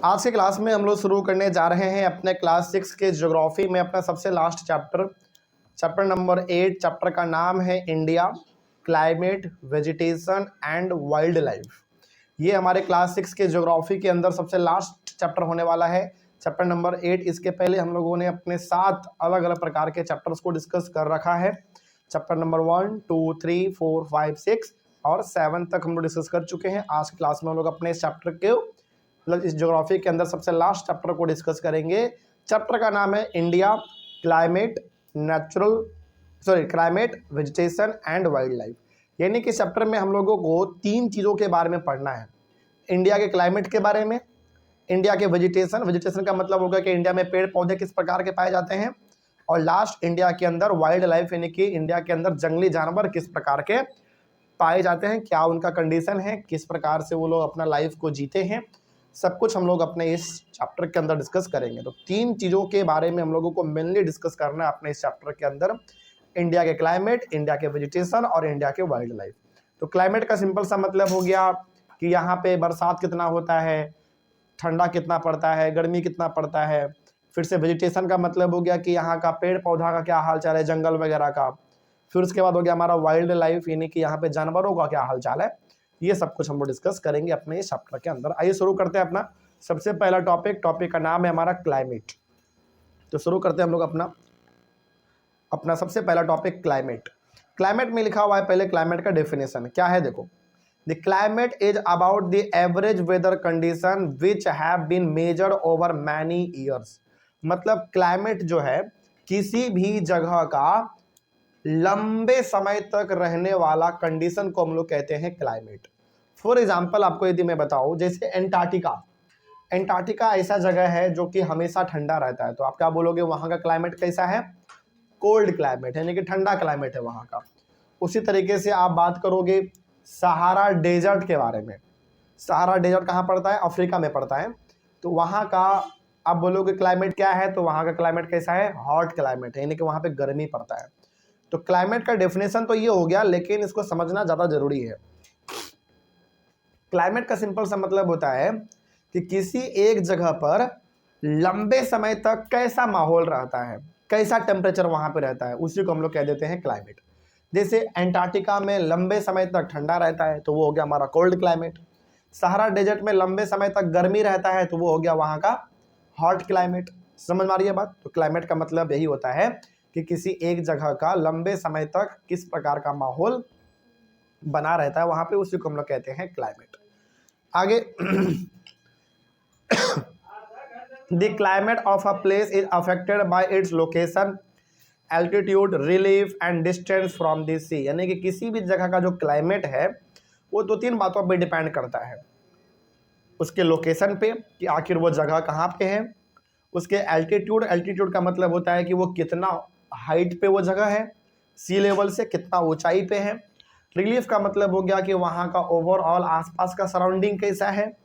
आज के क्लास में हम लोग शुरू करने जा रहे हैं अपने क्लास 6 के ज्योग्राफी में अपना सबसे लास्ट चैप्टर नंबर 8। चैप्टर का नाम है India, climate, vegetation and wild life. ये हमारे क्लास 6 के ज्योग्राफी के अंदर सबसे लास्ट चैप्टर होने वाला है, चैप्टर नंबर 8। इसके पहले हम लोगों ने अपने 7 अलग अलग प्रकार के चैप्टर्स को डिस्कस कर रखा है। चैप्टर नंबर 1, 2, 3, 4, 5, 6 और 7 तक हम लोग डिस्कस कर चुके हैं। आज की क्लास में हम लोग अपने इस चैप्टर के मतलब इस ज्योग्राफी के अंदर सबसे लास्ट चैप्टर को डिस्कस करेंगे। चैप्टर का नाम है India, climate, climate, vegetation and wild life. यानी कि चैप्टर में हम लोगों को 3 चीज़ों के बारे में पढ़ना है। इंडिया के क्लाइमेट के बारे में, इंडिया के वेजिटेशन का मतलब होगा कि इंडिया में पेड़ पौधे किस प्रकार के पाए जाते हैं, और लास्ट इंडिया के अंदर वाइल्ड लाइफ यानी कि इंडिया के अंदर जंगली जानवर किस प्रकार के पाए जाते हैं, क्या उनका कंडीशन है, किस प्रकार से वो लोग अपना लाइफ को जीते हैं, सब कुछ हम लोग अपने इस चैप्टर के अंदर डिस्कस करेंगे। तो 3 चीज़ों के बारे में हम लोगों को मेनली डिस्कस करना है अपने इस चैप्टर के अंदर, इंडिया के क्लाइमेट, इंडिया के वेजिटेशन और इंडिया के वाइल्ड लाइफ। तो क्लाइमेट का सिंपल सा मतलब हो गया कि यहाँ पे बरसात कितना होता है, ठंडा कितना पड़ता है, गर्मी कितना पड़ता है। फिर से वेजिटेशन का मतलब हो गया कि यहाँ का पेड़ पौधा का क्या हाल चाल है, जंगल वगैरह का। फिर उसके बाद हो गया हमारा वाइल्ड लाइफ यानी कि यहाँ पे जानवरों का क्या हाल चाल है। ये सब कुछ हम लोग डिस्कस करेंगे अपने इस चैप्टर के अंदर। आइए शुरू करते हैं अपना सबसे पहला टॉपिक का नाम है हमारा क्लाइमेट। तो शुरू करते हैं हम लोग अपना सबसे पहला टॉपिक क्लाइमेट। क्लाइमेट में लिखा हुआ है पहले क्लाइमेट का डेफिनेशन क्या है, देखो। The climate is about the average weather condition which have been measured over many years. मतलब क्लाइमेट जो है किसी भी जगह का लंबे समय तक रहने वाला कंडीशन को हम लोग कहते हैं क्लाइमेट। फॉर एग्जाम्पल आपको यदि मैं बताऊं, जैसे एंटार्क्टिका ऐसा जगह है जो कि हमेशा ठंडा रहता है, तो आप क्या बोलोगे वहां का क्लाइमेट कैसा है, कोल्ड क्लाइमेट यानी कि ठंडा क्लाइमेट है वहां का। उसी तरीके से आप बात करोगे सहारा डेजर्ट के बारे में। सहारा डेजर्ट कहाँ पड़ता है, अफ्रीका में पड़ता है। तो वहाँ का आप बोलोगे क्लाइमेट क्या है, तो वहाँ का क्लाइमेट कैसा है, हॉट क्लाइमेट है यानी कि वहाँ पे गर्मी पड़ता है। तो क्लाइमेट का डेफिनेशन तो ये हो गया, लेकिन इसको समझना ज़्यादा जरूरी है। क्लाइमेट का सिंपल सा मतलब होता है कि किसी एक जगह पर लंबे समय तक कैसा माहौल रहता है, कैसा टेम्परेचर वहाँ पे रहता है, उसी को हम लोग कह देते हैं क्लाइमेट। जैसे एंटार्क्टिका में लंबे समय तक ठंडा रहता है तो वो हो गया हमारा कोल्ड क्लाइमेट। सहारा डेजर्ट में लंबे समय तक गर्मी रहता है तो वो हो गया वहाँ का हॉट क्लाइमेट। समझ में आ रही है बात। तो क्लाइमेट का मतलब यही होता है कि किसी एक जगह का लंबे समय तक किस प्रकार का माहौल बना रहता है वहां पे, उसी को हम लोग कहते हैं क्लाइमेट। आगे the climate of a place is affected by its location, altitude, relief and distance from the sea. यानी कि किसी भी जगह का जो क्लाइमेट है वो 2-3 बातों पर डिपेंड करता है। उसके लोकेशन पे कि आखिर वो जगह कहाँ पे है, उसके एल्टीट्यूड का मतलब होता है कि वो कितना हाइट पे वो जगह है, सी लेवल से कितना ऊंचाई पे है। रिलीफ का मतलब हो गया कि वहाँ का ओवरऑल आसपास का सराउंडिंग कैसा है।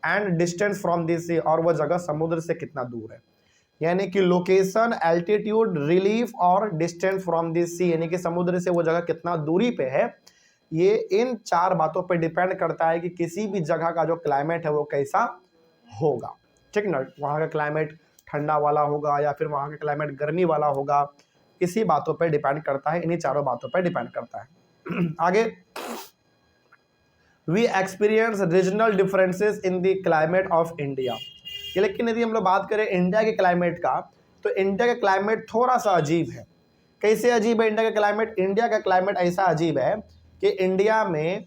एंड डिस्टेंस फ्रॉम दी सी, और वो जगह समुद्र से कितना दूर है। यानी कि लोकेशन, एल्टीट्यूड, रिलीफ और डिस्टेंस फ्रॉम दी सी यानी कि समुद्र से वो जगह कितना दूरी पे है। ये इन 4 बातों पे डिपेंड करता है कि किसी भी जगह का जो क्लाइमेट है वो कैसा होगा। ठीक ना, वहाँ का क्लाइमेट ठंडा वाला होगा या फिर वहाँ का क्लाइमेट गर्मी वाला होगा, इसी बातों पे डिपेंड करता है, इन्हीं 4 बातों पे डिपेंड करता है। आगे we experience regional differences in the climate of India. लेकिन यदि हम लोग बात करें इंडिया के क्लाइमेट का, तो इंडिया का क्लाइमेट थोड़ा सा अजीब है। कैसे अजीब है इंडिया का क्लाइमेट? इंडिया का क्लाइमेट ऐसा अजीब है कि इंडिया में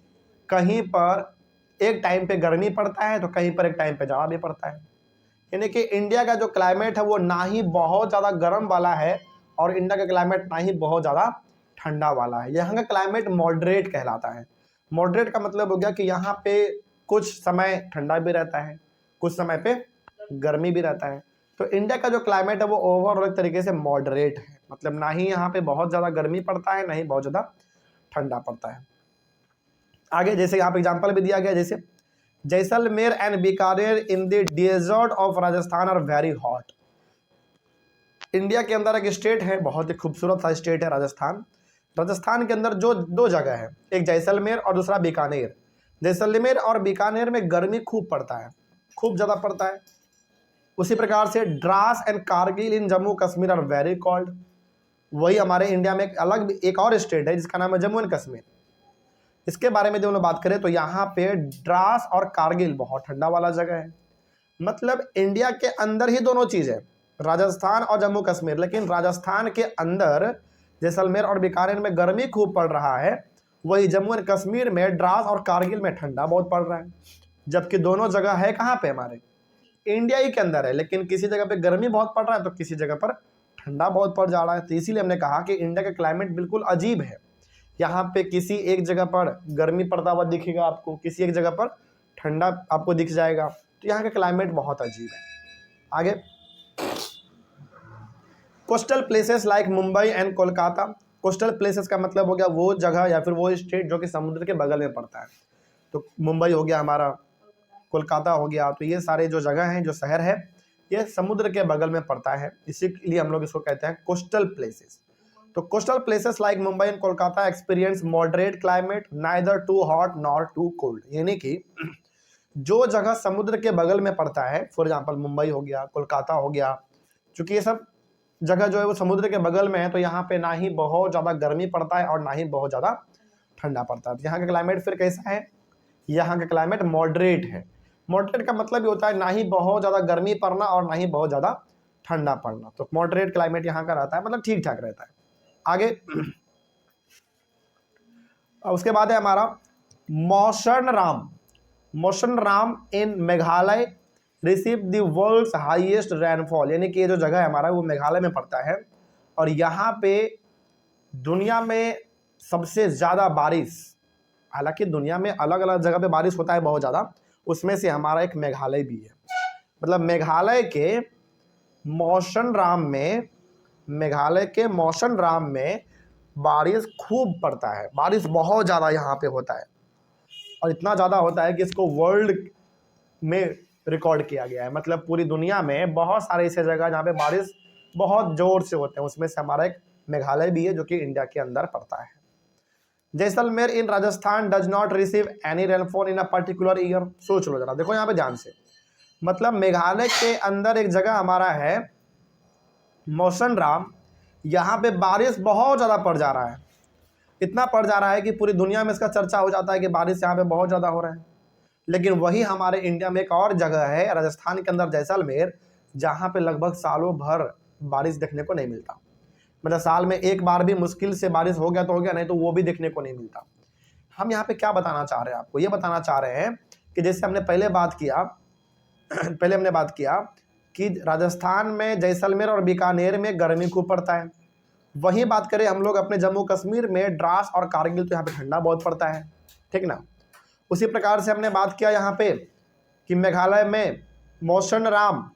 कहीं पर एक टाइम पे गर्मी पड़ता है तो कहीं पर एक टाइम पे जाड़ा भी पड़ता है। यानी कि इंडिया का जो क्लाइमेट है वो ना ही बहुत ज़्यादा गर्म वाला है और इंडिया का क्लाइमेट ना ही बहुत ज़्यादा ठंडा वाला है। यहाँ का क्लाइमेट मॉडरेट कहलाता है। मॉडरेट का मतलब हो गया कि यहाँ पे कुछ समय ठंडा भी रहता है, कुछ समय पे गर्मी भी रहता है। तो इंडिया का जो क्लाइमेट है वो ओवरऑल एक तरीके से मॉडरेट है, मतलब ना ही यहाँ पे बहुत ज़्यादा गर्मी पड़ता है ना ही बहुत ज़्यादा ठंडा पड़ता है। आगे जैसे यहाँ पे एग्जाम्पल भी दिया गया, जैसे Jaisalmer and Bikaner in the desert of Rajasthan are very hot. India के अंदर एक स्टेट है, बहुत ही खूबसूरत सा स्टेट है राजस्थान। राजस्थान के अंदर जो 2 जगह है, एक जैसलमेर और दूसरा बीकानेर। जैसलमेर और बीकानेर में गर्मी खूब पड़ता है, खूब ज़्यादा पड़ता है। उसी प्रकार से Dras and Kargil in Jammu Kashmir are very cold. वही हमारे इंडिया में एक और स्टेट है जिसका नाम है जम्मू एंड कश्मीर। इसके बारे में जब हम लोग बात करें तो यहाँ पे द्रास और कारगिल बहुत ठंडा वाला जगह है। मतलब इंडिया के अंदर ही दोनों चीज़ है, राजस्थान और जम्मू कश्मीर, लेकिन राजस्थान के अंदर जैसलमेर और बीकानेर में गर्मी खूब पड़ रहा है, वही जम्मू एंड कश्मीर में द्रास और कारगिल में ठंडा बहुत पड़ रहा है। जबकि दोनों जगह है कहाँ पे, हमारे इंडिया ही के अंदर है, लेकिन किसी जगह पे गर्मी बहुत पड़ रहा है तो किसी जगह पर ठंडा बहुत पड़ जा रहा है। तो इसीलिए हमने कहा कि इंडिया का क्लाइमेट बिल्कुल अजीब है। यहाँ पे किसी एक जगह पर गर्मी पड़ता हुआ दिखेगा आपको, किसी एक जगह पर ठंडा आपको दिख जाएगा। तो यहाँ का क्लाइमेट बहुत अजीब है। आगे, coastal places like Mumbai and Kolkata. Coastal places का मतलब हो गया वो जगह या फिर वो स्टेट जो कि समुद्र के बगल में पड़ता है। तो मुंबई हो गया हमारा, कोलकाता हो गया, तो ये सारे जो जगह हैं, जो शहर है, ये समुद्र के बगल में पड़ता है, इसीलिए हम लोग इसको कहते हैं कोस्टल प्लेसेस। तो coastal places like Mumbai and Kolkata experience moderate climate, neither too hot nor too cold. यानी कि जो जगह समुद्र के बगल में पड़ता है, फॉर एग्जाम्पल मुंबई हो गया, कोलकाता हो गया, चूंकि ये सब जगह जो है वो समुद्र के बगल में है, तो यहाँ पे ना ही बहुत ज़्यादा गर्मी पड़ता है और ना ही बहुत ज़्यादा ठंडा पड़ता है। तो यहाँ का क्लाइमेट फिर कैसा है, यहाँ का क्लाइमेट मॉडरेट है। मॉडरेट का मतलब ये होता है ना ही बहुत ज़्यादा गर्मी पड़ना और ना ही बहुत ज़्यादा ठंडा पड़ना। तो मॉडरेट क्लाइमेट यहाँ का रहता है, मतलब ठीक ठाक रहता है। आगे, उसके बाद है हमारा Mawsynram. Mawsynram in Meghalaya receive the world's highest rainfall. यानी कि ये जो जगह है हमारा वो मेघालय में पड़ता है और यहाँ पे दुनिया में सबसे ज़्यादा बारिश, हालांकि दुनिया में अलग अलग जगह पे बारिश होता है बहुत ज़्यादा, उसमें से हमारा एक मेघालय भी है। मतलब मेघालय के मौसनराम में बारिश खूब पड़ता है, बारिश बहुत ज़्यादा यहाँ पे होता है और इतना ज़्यादा होता है कि इसको वर्ल्ड में रिकॉर्ड किया गया है। मतलब पूरी दुनिया में बहुत सारे ऐसे जगह जहाँ पे बारिश बहुत ज़ोर से होते हैं, उसमें से हमारा एक मेघालय भी है जो कि इंडिया के अंदर पड़ता है। Jaisalmer in Rajasthan does not receive any rainfall in a particular year. सोच लो जरा, देखो यहाँ पे ध्यान से, मतलब मेघालय के अंदर एक जगह हमारा है मौसनराम, यहाँ पे बारिश बहुत ज़्यादा पड़ जा रहा है, इतना पड़ जा रहा है कि पूरी दुनिया में इसका चर्चा हो जाता है कि बारिश यहाँ पे बहुत ज़्यादा हो रहा है। लेकिन वही हमारे इंडिया में एक और जगह है राजस्थान के अंदर जैसलमेर, जहाँ पे लगभग सालों भर बारिश देखने को नहीं मिलता। मतलब साल में एक बार भी मुश्किल से बारिश हो गया तो हो गया, नहीं तो वो भी देखने को नहीं मिलता। हम यहाँ पे क्या बताना चाह रहे हैं, आपको ये बताना चाह रहे हैं कि जैसे हमने पहले बात किया कि राजस्थान में जैसलमेर और बीकानेर में गर्मी खूब पड़ता है, वहीं बात करें हम लोग अपने जम्मू कश्मीर में द्रास और कारगिल, तो यहाँ पे ठंडा बहुत पड़ता है, ठीक ना। उसी प्रकार से हमने बात किया यहाँ पे कि मेघालय में मौसनराम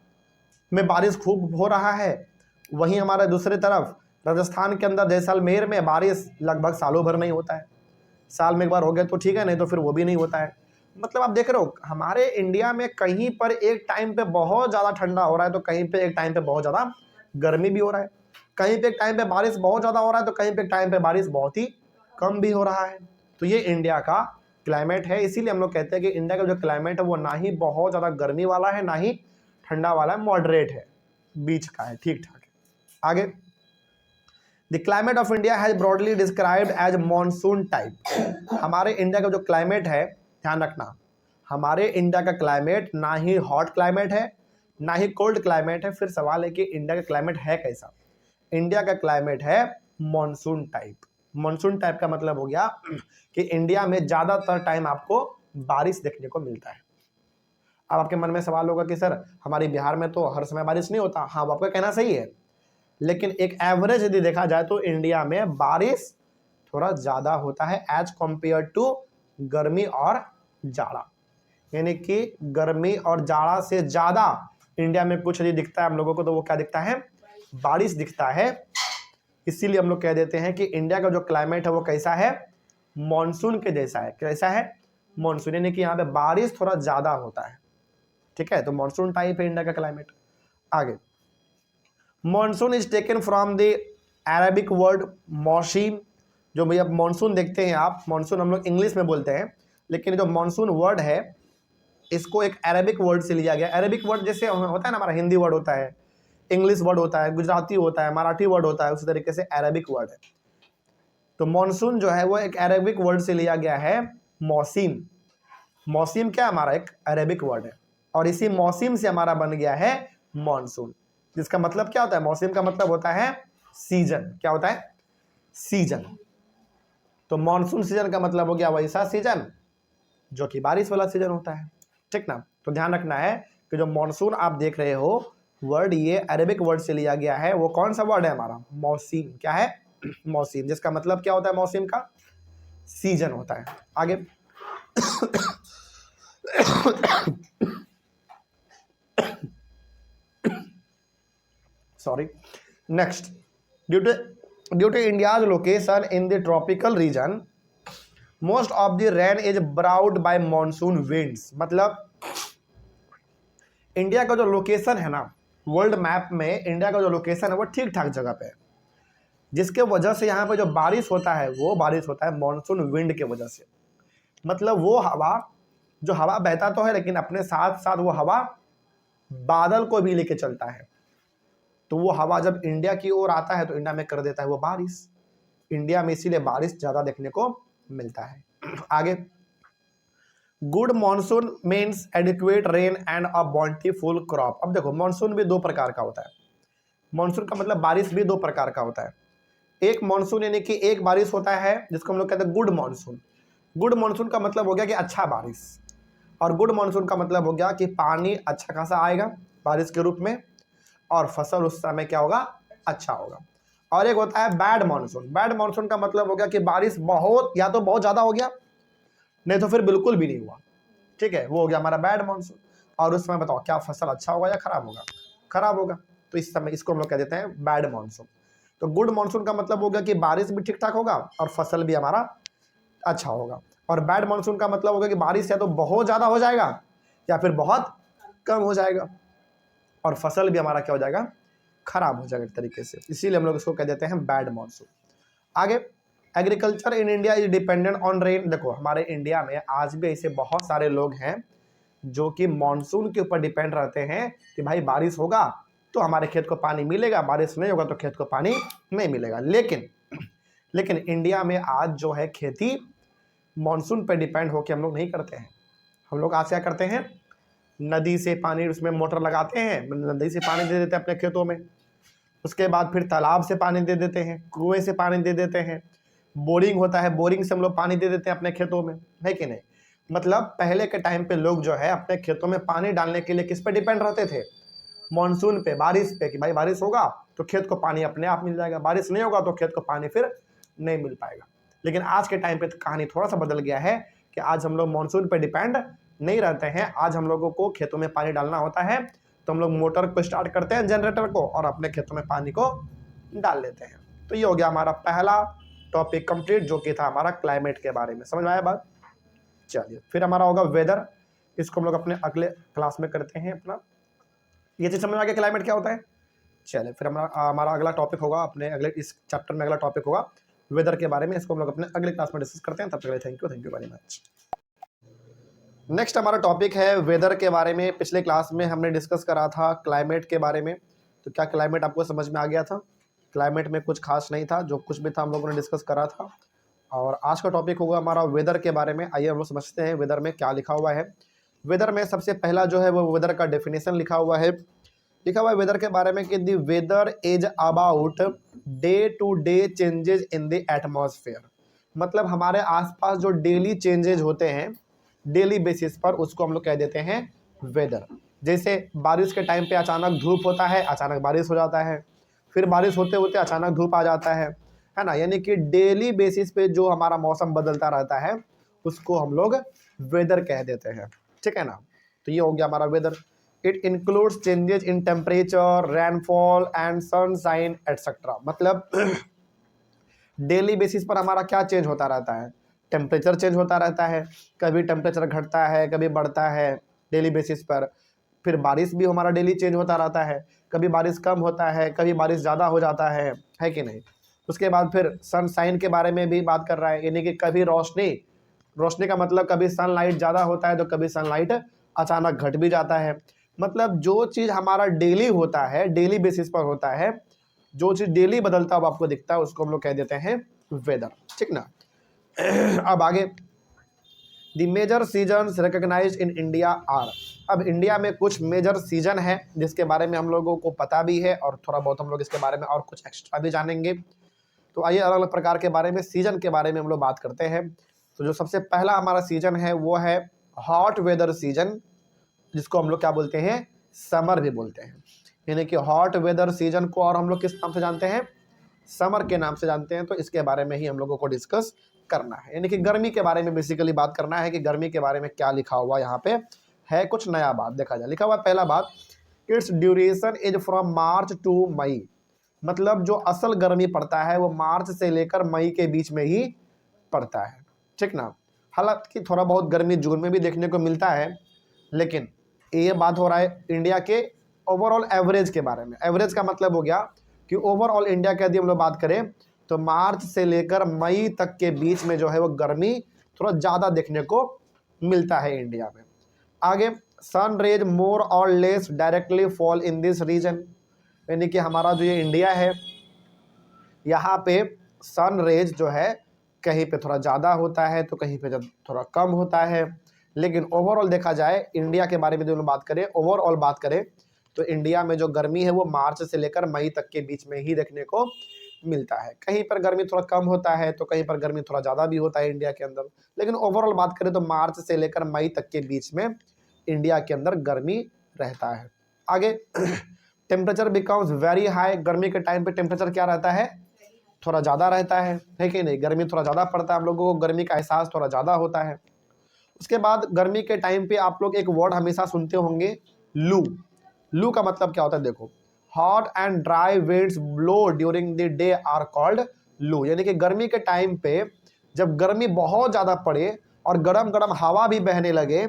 में बारिश खूब हो रहा है, वहीं हमारे दूसरी तरफ राजस्थान के अंदर जैसलमेर में बारिश लगभग सालों भर नहीं होता है, साल में एक बार हो गया तो ठीक है, नहीं तो फिर वो भी नहीं होता है। मतलब आप देख रहे हो हमारे इंडिया में कहीं पर एक टाइम पे बहुत ज़्यादा ठंडा हो रहा है तो कहीं पे एक टाइम पे बहुत ज़्यादा गर्मी भी हो रहा है, कहीं पे एक टाइम पे बारिश बहुत ज़्यादा हो रहा है तो कहीं पे एक टाइम पे बारिश बहुत ही कम भी हो रहा है। तो ये इंडिया का क्लाइमेट है, इसीलिए हम लोग कहते हैं कि इंडिया का जो क्लाइमेट है वो ना ही बहुत ज़्यादा गर्मी वाला है ना ही ठंडा वाला है, मॉडरेट है, बीच का है, ठीक ठाक है। आगे, the climate of India has broadly described as monsoon type. हमारे इंडिया का जो क्लाइमेट है, ध्यान रखना, हमारे इंडिया का क्लाइमेट ना ही हॉट क्लाइमेट है ना ही कोल्ड क्लाइमेट है। फिर सवाल है कि इंडिया का क्लाइमेट है कैसा। इंडिया का क्लाइमेट है मॉनसून टाइप। मॉनसून टाइप का मतलब हो गया कि इंडिया में ज़्यादातर टाइम आपको बारिश देखने को मिलता है। अब आपके मन में सवाल होगा कि सर हमारे बिहार में तो हर समय बारिश नहीं होता। हाँ, वो आपका कहना सही है, लेकिन एक एवरेज यदि देखा जाए तो इंडिया में बारिश थोड़ा ज़्यादा होता है एज कम्पेयर टू गर्मी और जाड़ा। यानी कि गर्मी और जाड़ा से ज़्यादा इंडिया में कुछ यदि दिखता है हम लोगों को तो वो क्या दिखता है, बारिश दिखता है। इसीलिए हम लोग कह देते हैं कि इंडिया का जो क्लाइमेट है वो कैसा है, मॉनसून के जैसा है। कैसा है, मॉनसून, यानी कि यहाँ पे बारिश थोड़ा ज़्यादा होता है, ठीक है। तो मॉनसून टाइप है इंडिया का क्लाइमेट। आगे, monsoon is taken from the Arabic word मौसीम। जो भैया मॉनसून देखते हैं आप, मॉनसून हम लोग इंग्लिश में बोलते हैं, लेकिन जो मॉनसून वर्ड है इसको एक अरेबिक वर्ड से लिया गया। अरेबिक वर्ड जैसे होता है ना, हमारा हिंदी वर्ड होता है, इंग्लिश वर्ड होता है, गुजराती होता है, मराठी वर्ड होता है, उसी तरीके से अरेबिक वर्ड है। तो मॉनसून जो है वो एक अरेबिक वर्ड से लिया गया है, मौसिम। मौसिम क्या हमारा एक अरेबिक वर्ड है, और इसी मौसिम से हमारा बन गया है मॉनसून, जिसका मतलब क्या होता है, मौसिम का मतलब होता है सीजन। क्या होता है, सीजन। तो मॉनसून सीजन का मतलब हो गया वैसा सीजन जो कि बारिश वाला सीजन होता है, ठीक ना। तो ध्यान रखना है कि जो मॉनसून आप देख रहे हो वर्ड, ये अरेबिक वर्ड से लिया गया है। वो कौन सा वर्ड है हमारा, मौसिम। क्या है, मौसिम, जिसका मतलब क्या होता है, मौसिम का सीजन होता है। आगे sorry, next, due to India's location in the tropical region, most of the rain is brought by monsoon winds. मतलब इंडिया का जो लोकेशन है ना, वर्ल्ड मैप में इंडिया का जो लोकेशन है वो ठीक ठाक जगह पे है, जिसके वजह से यहाँ पे जो बारिश होता है वो बारिश होता है मॉनसून विंड के वजह से। मतलब वो हवा, जो हवा बहता तो है लेकिन अपने साथ साथ वो हवा बादल को भी लेके चलता है। तो वो हवा जब इंडिया की ओर आता है तो इंडिया में कर देता है वो बारिश। इंडिया में इसीलिए बारिश ज्यादा देखने को मिलता है। आगे, good monsoon means adequate rain and a bountiful crop. अब देखो, मॉनसून भी दो प्रकार का होता है। मॉनसून का मतलब बारिश भी दो प्रकार का होता है। एक मॉनसून यानी कि एक बारिश होता है जिसको हम लोग कहते हैं गुड मॉनसून। गुड मॉनसून का मतलब हो गया कि अच्छा बारिश, और गुड मॉनसून का मतलब हो गया कि पानी अच्छा खासा आएगा बारिश के रूप में, और फसल उस समय क्या होगा, अच्छा होगा। और एक होता है बैड मॉनसून। बैड मॉनसून का मतलब हो गया कि बारिश बहुत, या तो बहुत ज़्यादा हो गया, नहीं तो फिर बिल्कुल भी नहीं हुआ, ठीक है, वो हो गया हमारा बैड मॉनसून। और उस समय बताओ क्या फसल अच्छा होगा या खराब होगा, खराब होगा। तो इस समय इसको हम लोग कह देते हैं बैड मॉनसून। तो गुड मॉनसून का मतलब हो गया कि बारिश भी ठीक ठाक होगा और फसल भी हमारा अच्छा होगा। और बैड मॉनसून का मतलब होगा कि बारिश या तो बहुत ज़्यादा हो जाएगा या फिर बहुत कम हो जाएगा, और फसल भी हमारा क्या हो जाएगा, खराब हो जाएगा एक तरीके से। इसीलिए हम लोग इसको कह देते हैं बैड मॉनसून। आगे, agriculture in India is dependent on rain. देखो, हमारे इंडिया में आज भी ऐसे बहुत सारे लोग हैं जो कि मॉनसून के ऊपर डिपेंड रहते हैं कि भाई बारिश होगा तो हमारे खेत को पानी मिलेगा, बारिश नहीं होगा तो खेत को पानी नहीं मिलेगा। लेकिन इंडिया में आज जो है खेती मॉनसून पर डिपेंड होकर हम लोग नहीं करते हैं। हम लोग आज क्या करते हैं, नदी से पानी, उसमें मोटर लगाते हैं, नदी से पानी दे देते हैं अपने खेतों में, उसके बाद फिर तालाब से पानी दे देते हैं, कुएं से पानी दे देते हैं, बोरिंग होता है, बोरिंग से हम लोग पानी दे देते हैं अपने खेतों में, है कि नहीं। मतलब पहले के टाइम पे लोग जो है अपने खेतों में पानी डालने के लिए किस पे डिपेंड रहते थे, मॉनसून पे, बारिश पे, कि भाई बारिश होगा तो खेत को पानी अपने आप मिल जाएगा, बारिश नहीं होगा तो खेत को पानी फिर नहीं मिल पाएगा। लेकिन आज के टाइम पे तो कहानी थोड़ा सा बदल गया है कि आज हम लोग मॉनसून पे डिपेंड नहीं रहते हैं। आज हम लोगों को खेतों में पानी डालना होता है तो हम लोग मोटर को स्टार्ट करते हैं, जनरेटर को, और अपने खेतों में पानी को डाल लेते हैं। तो ये हो गया हमारा पहला टॉपिक कंप्लीट, जो कि था हमारा क्लाइमेट के बारे में। समझ में आया बात। चलिए, फिर हमारा होगा वेदर। इसको हम लोग अपने अगले क्लास में करते हैं अपना। ये चीज समझ में आ गया क्लाइमेट क्या होता है। चलिए, फिर हमारा अगला टॉपिक होगा, अपने अगले इस चैप्टर में अगला टॉपिक होगा वेदर के बारे में। इसको हम लोग अपने अगले क्लास में डिस्कस करते हैं। तब तक thank you very much. Next हमारा टॉपिक है वेदर के बारे में। पिछले क्लास में हमने डिस्कस करा था क्लाइमेट के बारे में। तो क्या क्लाइमेट आपको समझ में आ गया था। क्लाइमेट में कुछ खास नहीं था, जो कुछ भी था हम लोगों ने डिस्कस करा था। और आज का टॉपिक होगा हमारा वेदर के बारे में। आइए हम लोग समझते हैं वेदर में क्या लिखा हुआ है। वेदर में सबसे पहला जो है वो वेदर का डेफिनेशन लिखा हुआ है। वेदर के बारे में कि the weather is about day to day changes in the atmosphere. मतलब हमारे आसपास जो डेली चेंजेज होते हैं डेली बेसिस पर, उसको हम लोग कह देते हैं वेदर। जैसे बारिश के टाइम पे अचानक धूप होता है, अचानक बारिश हो जाता है, फिर बारिश होते होते अचानक धूप आ जाता है ना। यानी कि डेली बेसिस पे जो हमारा मौसम बदलता रहता है उसको हम लोग वेदर कह देते हैं, ठीक है ना। तो ये हो गया हमारा weather. It includes changes in temperature, rainfall and sunshine etcetera. मतलब डेली बेसिस पर हमारा क्या चेंज होता रहता है, टेम्परेचर चेंज होता रहता है, कभी टेम्परेचर घटता है कभी बढ़ता है डेली बेसिस पर। फिर बारिश भी हमारा डेली चेंज होता रहता है, कभी बारिश कम होता है कभी बारिश ज़्यादा हो जाता है कि नहीं। उसके बाद फिर सनशाइन के बारे में भी बात कर रहा है, यानी कि कभी रोशनी का मतलब कभी सनलाइट ज़्यादा होता है तो कभी सनलाइट अचानक घट भी जाता है। मतलब जो चीज़ हमारा डेली होता है, डेली बेसिस पर होता है, जो चीज़ डेली बदलता हुआ आपको दिखता है, उसको हम लोग कह देते हैं वेदर। ठीक ना। अब आगे, the major seasons recognise in India are. अब इंडिया में कुछ मेजर सीजन है जिसके बारे में हम लोगों को पता भी है और थोड़ा बहुत हम लोग इसके बारे में और कुछ एक्स्ट्रा भी जानेंगे। तो आइए अलग अलग प्रकार के बारे में, सीजन के बारे में हम लोग बात करते हैं। तो जो सबसे पहला हमारा सीजन है वो है हॉट वेदर सीजन, जिसको हम लोग क्या बोलते हैं, समर भी बोलते हैं। यानी कि हॉट वेदर सीजन को और हम लोग किस नाम से जानते हैं, समर के नाम से जानते हैं। तो इसके बारे में ही हम लोगों को डिस्कस करना है, यानी कि गर्मी के बारे में बेसिकली बात करना है कि गर्मी के बारे में क्या लिखा हुआ यहाँ पे है, कुछ नया बात देखा जाए। लिखा हुआ पहला बात, its duration is from March to May. मतलब जो असल गर्मी पड़ता है वो मार्च से लेकर मई के बीच में ही पड़ता है। ठीक ना। हालांकि थोड़ा बहुत गर्मी जून में भी देखने को मिलता है, लेकिन ये बात हो रहा है इंडिया के ओवरऑल एवरेज के बारे में। एवरेज का मतलब हो गया कि ओवरऑल इंडिया के यदि हम लोग बात करें तो मार्च से लेकर मई तक के बीच में जो है वो गर्मी थोड़ा ज़्यादा देखने को मिलता है इंडिया में। आगे, सन रेज मोर और less directly fall in this region. यानी कि हमारा जो ये इंडिया है, यहाँ पे सन रेज जो है कहीं पे थोड़ा ज़्यादा होता है तो कहीं पे जब थोड़ा कम होता है। लेकिन ओवरऑल देखा जाए इंडिया के बारे में जो हम बात करें, ओवरऑल बात करें तो इंडिया में जो गर्मी है वो मार्च से लेकर मई तक के बीच में ही देखने को मिलता है। कहीं पर गर्मी थोड़ा कम होता है तो कहीं पर गर्मी थोड़ा ज़्यादा भी होता है इंडिया के अंदर, लेकिन ओवरऑल बात करें तो मार्च से लेकर मई तक के बीच में इंडिया के अंदर गर्मी रहता है। आगे, टेम्परेचर बिकम्स वेरी हाई। गर्मी के टाइम पे टेम्परेचर क्या रहता है, थोड़ा ज़्यादा रहता है कि नहीं। गर्मी थोड़ा ज़्यादा पड़ता है, हम लोगों को गर्मी का एहसास थोड़ा ज़्यादा होता है। उसके बाद गर्मी के टाइम पे आप लोग एक वर्ड हमेशा सुनते होंगे, लू। लू का मतलब क्या होता है, देखो, hot and dry winds blow during the day are called loo. यानी कि गर्मी के टाइम पे जब गर्मी बहुत ज़्यादा पड़े और गरम गरम हवा भी बहने लगे,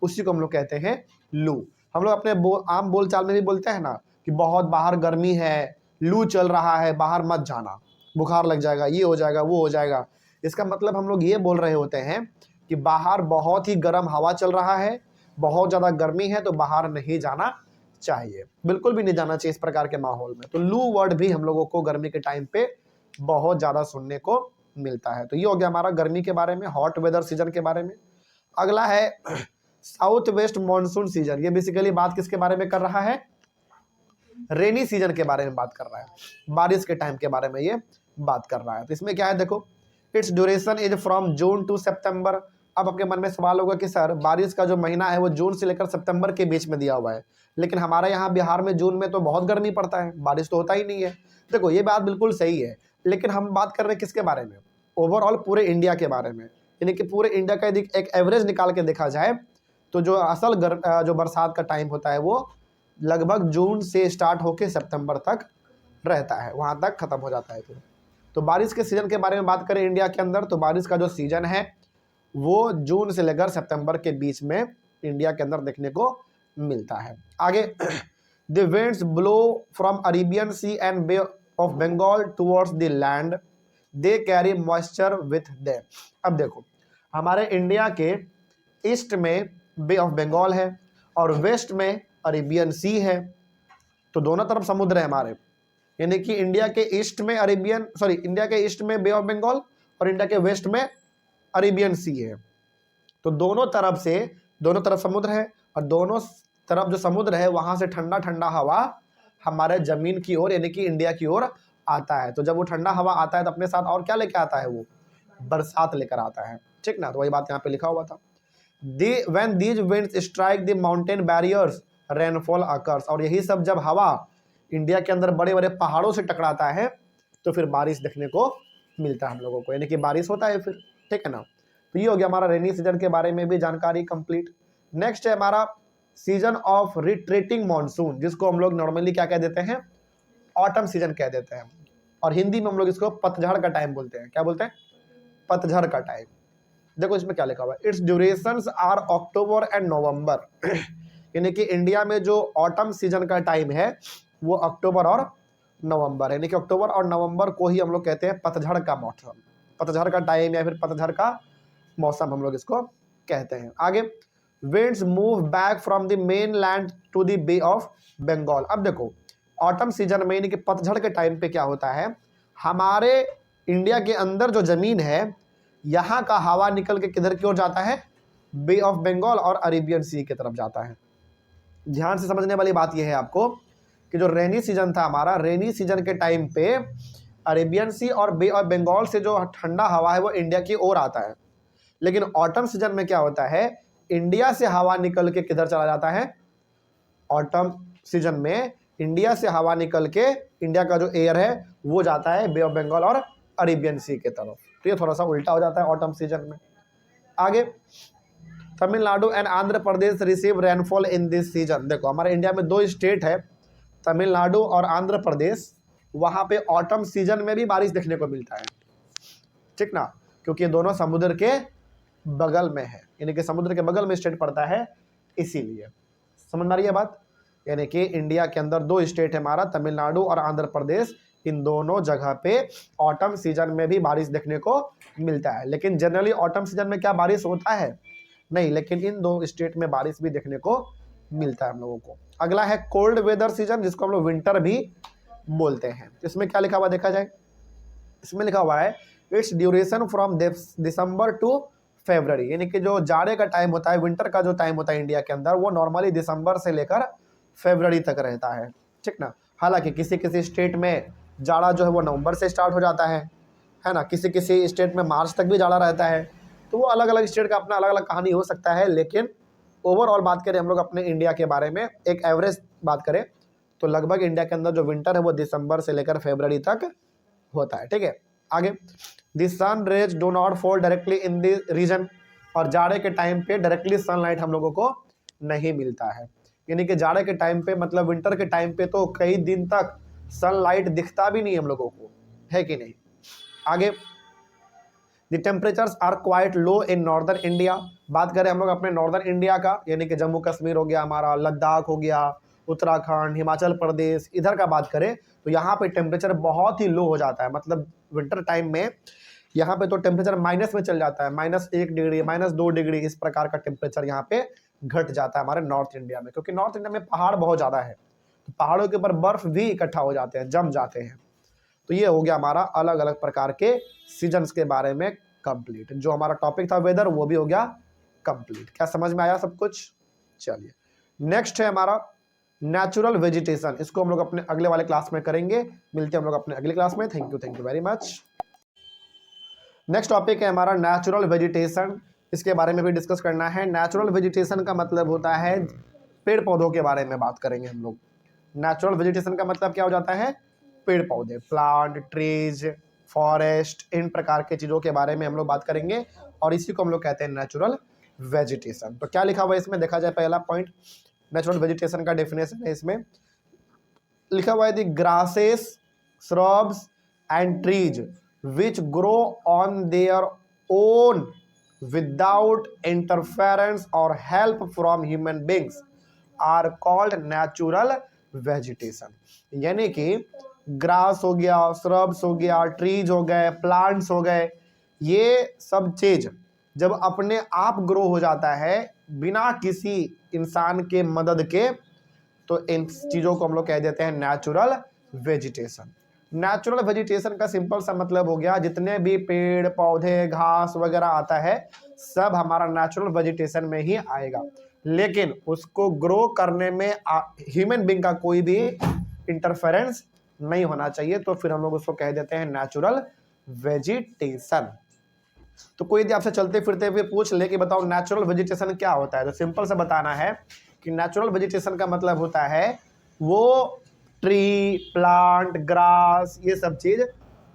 उसी को हम लोग कहते हैं लू। हम लोग अपने आम बोलचाल में भी बोलते हैं ना कि बहुत बाहर गर्मी है, लू चल रहा है, बाहर मत जाना, बुखार लग जाएगा, ये हो जाएगा, वो हो जाएगा। इसका मतलब हम लोग ये बोल रहे होते हैं कि बाहर बहुत ही गर्म हवा चल रहा है, बहुत ज़्यादा गर्मी है, तो बाहर नहीं जाना चाहिए, बिल्कुल भी नहीं जाना चाहिए इस प्रकार के माहौल में। तो लू वर्ड भी हम लोगों को गर्मी के टाइम पे बहुत ज़्यादा सुनने को मिलता है। तो ये हो गया हमारा गर्मी के बारे में, हॉट वेदर सीजन के बारे में। अगला है साउथ वेस्ट मानसून सीजन। ये बेसिकली बात किसके बारे में कर रहा है, रेनी सीजन के बारे में बात कर रहा है, बारिश के टाइम के बारे में ये बात कर रहा है। तो इसमें क्या है, देखो, its duration is from June to September. अब आपके मन में सवाल होगा कि सर बारिश का जो महीना है वो जून से लेकर सितंबर के बीच में दिया हुआ है, लेकिन हमारे यहाँ बिहार में जून में तो बहुत गर्मी पड़ता है, बारिश तो होता ही नहीं है। देखो ये बात बिल्कुल सही है, लेकिन हम बात कर रहे हैं किसके बारे में, ओवरऑल पूरे इंडिया के बारे में। यानी कि पूरे इंडिया का यदि एक एवरेज निकाल के देखा जाए तो जो असल जो बरसात का टाइम होता है वो लगभग जून से स्टार्ट होकर सितंबर तक रहता है, वहाँ तक खत्म हो जाता है फिर। तो बारिश के सीज़न के बारे में बात करें इंडिया के अंदर, तो बारिश का जो सीज़न है वो जून से लेकर सितंबर के बीच में इंडिया के अंदर देखने को मिलता है। आगे, the winds blow from Arabian Sea and Bay of Bengal towards the land, they carry moisture with them. अब देखो, हमारे इंडिया के ईस्ट में बे ऑफ बंगाल है और वेस्ट में अरेबियन सी है, तो दोनों तरफ समुद्र है हमारे। यानी कि इंडिया के ईस्ट में इंडिया के ईस्ट में बे ऑफ बंगाल और इंडिया के वेस्ट में अरेबियन सी है। तो दोनों तरफ समुद्र है और दोनों तरफ जो समुद्र है वहां से ठंडा ठंडा हवा हमारे जमीन की ओर यानी कि इंडिया की ओर आता है। तो जब वो ठंडा हवा आता है तो अपने साथ और क्या लेकर आता है, वो बरसात लेकर आता है। ठीक ना। तो वही बात यहाँ पे लिखा हुआ था, when these winds strike the mountain barriers rainfall occurs। और यही सब जब हवा इंडिया के अंदर बड़े बड़े पहाड़ों से टकराता है तो फिर बारिश देखने को मिलता है हम लोगों को, यानी कि बारिश होता है फिर। ठीक है ना। तो ये हो गया हमारा रेनी सीजन के बारे में भी जानकारी कंप्लीट। नेक्स्ट है हमारा सीजन ऑफ रिट्रीटिंग मानसून, जिसको हम लोग नॉर्मली क्या कह देते हैं, ऑटम सीजन कह देते हैं, और हिंदी में हम लोग इसको पतझड़ का टाइम बोलते हैं। क्या बोलते हैं, पतझड़ का टाइम। देखो इसमें क्या लिखा हुआ है, its durations are October and November. यानी कि इंडिया में जो ऑटम सीजन का टाइम है वो अक्टूबर और नवंबर, यानी कि अक्टूबर और नवंबर को ही हम लोग कहते हैं पतझड़ का मौसम, पतझड़ का टाइम या फिर पतझड़ का मौसम हम लोग इसको कहते हैं। आगे, winds move back from the main land to the Bay of Bengal. अब देखो ऑटम सीजन में यानी कि पतझड़ के टाइम पे क्या होता है, हमारे इंडिया के अंदर जो ज़मीन है यहाँ का हवा निकल के किधर की ओर जाता है, बे ऑफ बंगाल और अरेबियन सी की तरफ जाता है। ध्यान से समझने वाली बात यह है आपको कि जो रेनी सीजन था हमारा, रेनी सीजन के टाइम पे अरेबियन सी और बे ऑफ बंगाल से जो ठंडा हवा है वो इंडिया की ओर आता है। लेकिन ऑटम सीजन में क्या होता है, इंडिया से हवा निकल के किधर चला जाता है, ऑटम सीजन में इंडिया से हवा निकल के इंडिया का जो एयर है वो जाता है बे ऑफ बंगाल और अरेबियन सी की तरफ। तो ये थोड़ा सा उल्टा हो जाता है ऑटम सीजन में। आगे, Tamil Nadu and Andhra Pradesh receive rainfall in this season. देखो हमारे इंडिया में दो स्टेट है, तमिलनाडु और आंध्र प्रदेश, वहाँ पे ऑटम सीजन में भी बारिश देखने को मिलता है, ठीक ना, क्योंकि ये दोनों समुद्र के बगल में है, यानी कि समुद्र के बगल में स्टेट पड़ता है, इसीलिए। समझ में आ रही है बात, यानी कि इंडिया के अंदर दो स्टेट है हमारा, तमिलनाडु और आंध्र प्रदेश, इन दोनों जगह पे ऑटम सीजन में भी बारिश देखने को मिलता है। लेकिन जनरली ऑटम सीजन में क्या बारिश होता है, नहीं, लेकिन इन दो स्टेट में बारिश भी देखने को मिलता है हम लोगों को। अगला है कोल्ड वेदर सीजन, जिसको हम लोग विंटर भी बोलते हैं। इसमें क्या लिखा हुआ देखा जाए, इसमें लिखा हुआ है its duration from December to February, यानी कि जो जाड़े का टाइम होता है, विंटर का जो टाइम होता है इंडिया के अंदर, वो नॉर्मली दिसंबर से लेकर फरवरी तक रहता है, ठीक ना। हालांकि किसी किसी स्टेट में जाड़ा जो है वो नवंबर से स्टार्ट हो जाता है ना, किसी किसी स्टेट में मार्च तक भी जाड़ा रहता है। तो वो अलग अलग स्टेट का अपना अलग अलग कहानी हो सकता है, लेकिन ओवरऑल बात करें हम लोग अपने इंडिया के बारे में, एक एवरेज बात करें तो लगभग इंडिया के अंदर जो विंटर है वो दिसंबर से लेकर फरवरी तक होता है, ठीक है। आगे, the sun rays do not fall directly in the region, और जाड़े के टाइम पे डायरेक्टली सनलाइट हम लोगों को नहीं मिलता है, यानी कि जाड़े के टाइम पे मतलब विंटर के टाइम पे तो कई दिन तक सनलाइट दिखता भी नहीं हम लोगों को, है कि नहीं। आगे, the temperatures are quite low in northern India. बात करें हम लोग अपने नॉर्दर्न इंडिया का, यानी कि जम्मू कश्मीर हो गया हमारा, लद्दाख हो गया, उत्तराखंड, हिमाचल प्रदेश, इधर का बात करें तो यहाँ पे टेम्परेचर बहुत ही लो हो जाता है। मतलब विंटर टाइम में यहाँ पे तो टेम्परेचर माइनस में चल जाता है, -1 डिग्री, -2 डिग्री, इस प्रकार का टेम्परेचर यहाँ पे घट जाता है हमारे नॉर्थ इंडिया में, क्योंकि नॉर्थ इंडिया में पहाड़ बहुत ज़्यादा है, तो पहाड़ों के ऊपर बर्फ भी इकट्ठा हो जाते हैं, जम जाते हैं। तो ये हो गया हमारा अलग अलग प्रकार के सीजन्स के बारे में कंप्लीट। जो हमारा टॉपिक था वेदर, वो भी हो गया कंप्लीट। क्या समझ में आया सब कुछ? चलिए, नेक्स्ट है हमारा नेचुरल वेजिटेशन। इसको हम लोग अपने अगले वाले क्लास में करेंगे। मिलते हैं हम लोग अपने अगले क्लास में। Thank you very much. Next topic है हमारा नेचुरल वेजिटेशन। इसके बारे में भी डिस्कस करना है। नेचुरल वेजिटेशन का मतलब होता है पेड़ पौधों के बारे में बात करेंगे हम लोग। नेचुरल वेजिटेशन का मतलब क्या हो जाता है? पेड़ पौधे, प्लांट, ट्रीज, फॉरेस्ट, इन प्रकार के चीज़ों के बारे में हम लोग बात करेंगे, और इसी को हम लोग कहते हैं नेचुरल वेजिटेशन। तो क्या लिखा हुआ है इसमें देखा जाए। पहला पॉइंट नेचुरल वेजिटेशन का डेफिनेशन है, इसमें लिखा हुआ है the grasses, shrubs and trees which grow on their own without interference or help from human beings are called natural vegetation. यानी कि ग्रास हो गया, श्रब्स हो गया, ट्रीज हो गए, प्लांट्स हो गए, ये सब चीज जब अपने आप ग्रो हो जाता है बिना किसी इंसान के मदद के, तो इन चीज़ों को हम लोग कह देते हैं नेचुरल वेजिटेशन। नेचुरल वेजिटेशन का सिंपल सा मतलब हो गया जितने भी पेड़ पौधे घास वगैरह आता है सब हमारा नेचुरल वेजिटेशन में ही आएगा, लेकिन उसको ग्रो करने में ह्यूमन बीइंग का कोई भी इंटरफेरेंस नहीं होना चाहिए, तो फिर हम लोग उसको कह देते हैं नेचुरल वेजिटेशन। तो कोई यदि आपसे चलते फिरते हुए पूछ ले कि बताओ नेचुरल वेजिटेशन क्या होता है, तो सिंपल से बताना है कि नेचुरल वेजिटेशन का मतलब होता है वो ट्री, प्लांट, ग्रास, ये सब चीज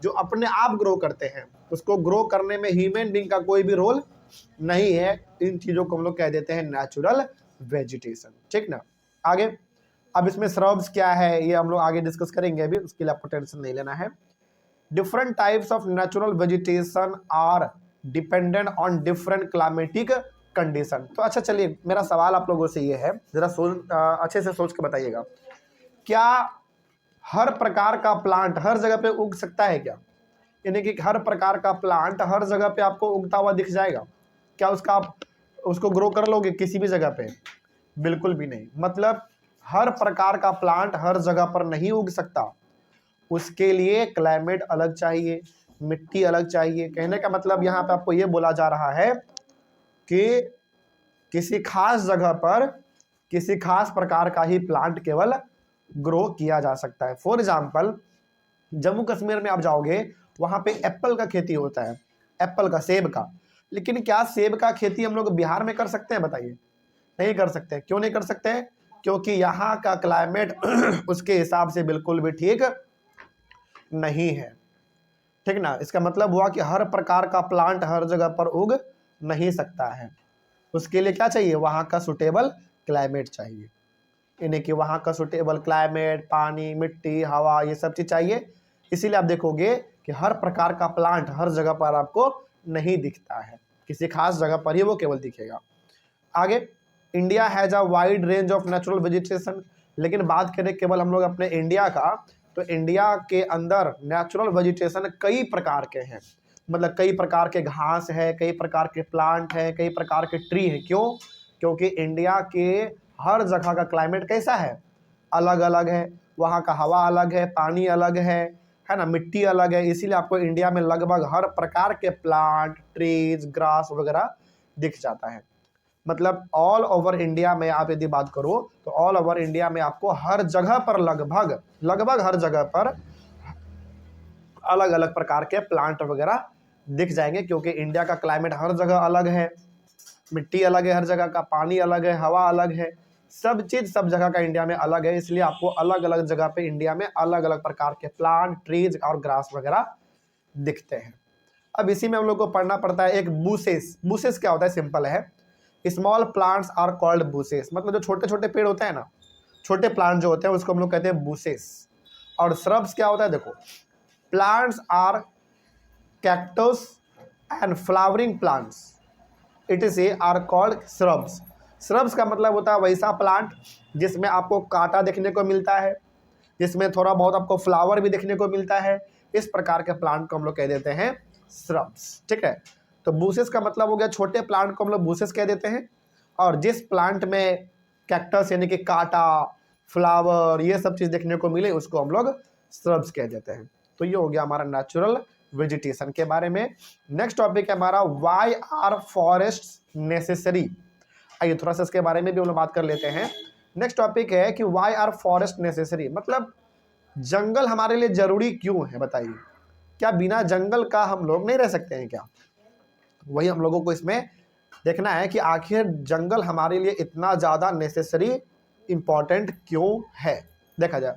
जो अपने आप ग्रो करते हैं, उसको ग्रो करने में ह्यूमन बीइंग का कोई भी रोल नहीं है। इन चीजों को हम लोग कह देते हैं नेचुरल वेजिटेशन, ठीक ना। आगे, अब इसमें श्रब्स क्या है ये हम लोग आगे डिस्कस करेंगे, अभी उसके लिए आपको टेंशन नहीं लेना है। Different types of natural vegetation are dependent on different climatic condition. तो अच्छा चलिए, मेरा सवाल आप लोगों से ये है, जरा अच्छे से सोच के बताइएगा, क्या हर प्रकार का प्लांट हर जगह पे उग सकता है क्या? यानी कि हर प्रकार का प्लांट हर जगह पे आपको उगता हुआ दिख जाएगा क्या? उसका उसको ग्रो कर लोगे किसी भी जगह पे? बिल्कुल भी नहीं। मतलब हर प्रकार का प्लांट हर जगह पर नहीं उग सकता, उसके लिए क्लाइमेट अलग चाहिए, मिट्टी अलग चाहिए। कहने का मतलब यहाँ पे आपको ये बोला जा रहा है कि किसी खास जगह पर किसी खास प्रकार का ही प्लांट केवल ग्रो किया जा सकता है। फॉर एग्जाम्पल, जम्मू कश्मीर में आप जाओगे, वहां पे एप्पल का खेती होता है, एप्पल का, सेब का। लेकिन क्या सेब का खेती हम लोग बिहार में कर सकते हैं? बताइए, नहीं कर सकते। क्यों नहीं कर सकते? क्योंकि यहाँ का क्लाइमेट उसके हिसाब से बिल्कुल भी ठीक नहीं है। ठीक ना? इसका मतलब हुआ कि हर प्रकार का प्लांट हर जगह पर उग नहीं सकता है। उसके लिए क्या चाहिए? वहाँ का सुटेबल क्लाइमेट चाहिए, यानी कि वहाँ का सुटेबल क्लाइमेट, पानी, मिट्टी, हवा, ये सब चीज़ चाहिए। इसीलिए आप देखोगे कि हर प्रकार का प्लांट हर जगह पर आपको नहीं दिखता है, किसी खास जगह पर ही वो केवल दिखेगा। आगे, India has a wide range of natural vegetation. लेकिन बात करें केवल हम लोग अपने इंडिया का, तो इंडिया के अंदर नेचुरल वेजिटेशन कई प्रकार के हैं। मतलब कई प्रकार के घास है, कई प्रकार के प्लांट है, कई प्रकार के ट्री है। क्यों? क्योंकि इंडिया के हर जगह का क्लाइमेट कैसा है? अलग अलग है। वहाँ का हवा अलग है, पानी अलग है ना, मिट्टी अलग है। इसीलिए आपको इंडिया में लगभग हर प्रकार के प्लांट, ट्रीज, ग्रास वगैरह दिख जाता है। मतलब ऑल ओवर इंडिया में आप यदि बात करो तो ऑल ओवर इंडिया में आपको हर जगह पर लगभग हर जगह पर अलग अलग प्रकार के प्लांट वगैरह दिख जाएंगे। क्योंकि इंडिया का क्लाइमेट हर जगह अलग है, मिट्टी अलग है, हर जगह का पानी अलग है, हवा अलग है, सब चीज़ सब जगह का इंडिया में अलग है। इसलिए आपको अलग अलग जगह पे इंडिया में अलग अलग प्रकार के प्लांट, ट्रीज और ग्रास वगैरह दिखते हैं। अब इसी में हम लोग को पढ़ना पड़ता है एक बूसेस। बूसेस क्या होता है? सिंपल है, स्मॉल प्लांट्स आर कॉल्ड बूसेस। मतलब जो छोटे छोटे पेड़ होते हैं ना, छोटे प्लांट जो होते हैं उसको हम लोग कहते हैं बूसेस। और श्रब्स क्या होता है? देखो, plants are cactus and flowering plants, it is are called shrubs. Shrubs का मतलब होता है वैसा प्लांट जिसमें आपको कांटा देखने को मिलता है, जिसमें थोड़ा बहुत आपको फ्लावर भी देखने को मिलता है। इस प्रकार के प्लांट को हम लोग कह देते हैं श्रब्स। ठीक है? तो बूसेस का मतलब हो गया छोटे प्लांट को हम लोग बूसेस कह देते हैं। और जिस प्लांट में कैक्टस यानी कि कांटा, फ्लावर, ये सब चीज़ देखने को मिले उसको हम लोग श्रब्स कह देते हैं। तो ये हो गया हमारा नेचुरल वेजिटेशन के बारे में। नेक्स्ट टॉपिक है हमारा व्हाई आर फॉरेस्ट नेसेसरी। आइए थोड़ा सा इसके बारे में भी हम लोग बात कर लेते हैं। नेक्स्ट टॉपिक है कि व्हाई आर फॉरेस्ट नेसेसरी, मतलब जंगल हमारे लिए जरूरी क्यों है? बताइए, क्या बिना जंगल का हम लोग नहीं रह सकते हैं क्या? वही हम लोगों को इसमें देखना है कि आखिर जंगल हमारे लिए इतना ज़्यादा नेसेसरी, इंपॉर्टेंट क्यों है। देखा जाए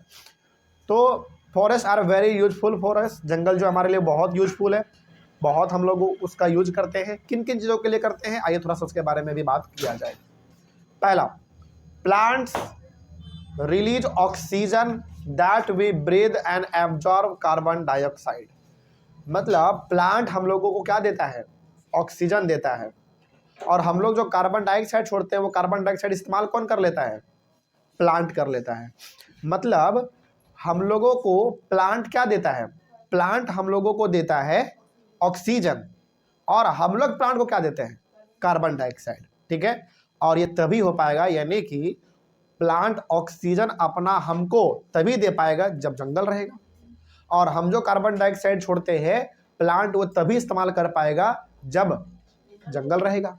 तो forest are very useful for us. जंगल जो हमारे लिए बहुत यूजफुल है, बहुत हम लोग उसका यूज करते हैं। किन किन चीज़ों के लिए करते हैं, आइए थोड़ा सा उसके बारे में भी बात किया जाए। पहला, plants release oxygen that we breathe and absorb carbon dioxide. मतलब प्लांट हम लोगों को क्या देता है? ऑक्सीजन देता है। और हम लोग जो कार्बन डाइऑक्साइड छोड़ते हैं वो कार्बन डाइऑक्साइड इस्तेमाल कौन कर लेता है? प्लांट कर लेता है। मतलब हम लोगों को प्लांट क्या देता है? प्लांट हम लोगों को देता है ऑक्सीजन, और हम लोग प्लांट को क्या देते हैं? Carbon dioxide. ठीक है? और ये तभी हो पाएगा, यानी कि प्लांट ऑक्सीजन अपना हमको तभी दे पाएगा जब जंगल रहेगा, और हम जो कार्बन डाइऑक्साइड छोड़ते हैं प्लांट वो तभी इस्तेमाल कर पाएगा जब जंगल रहेगा।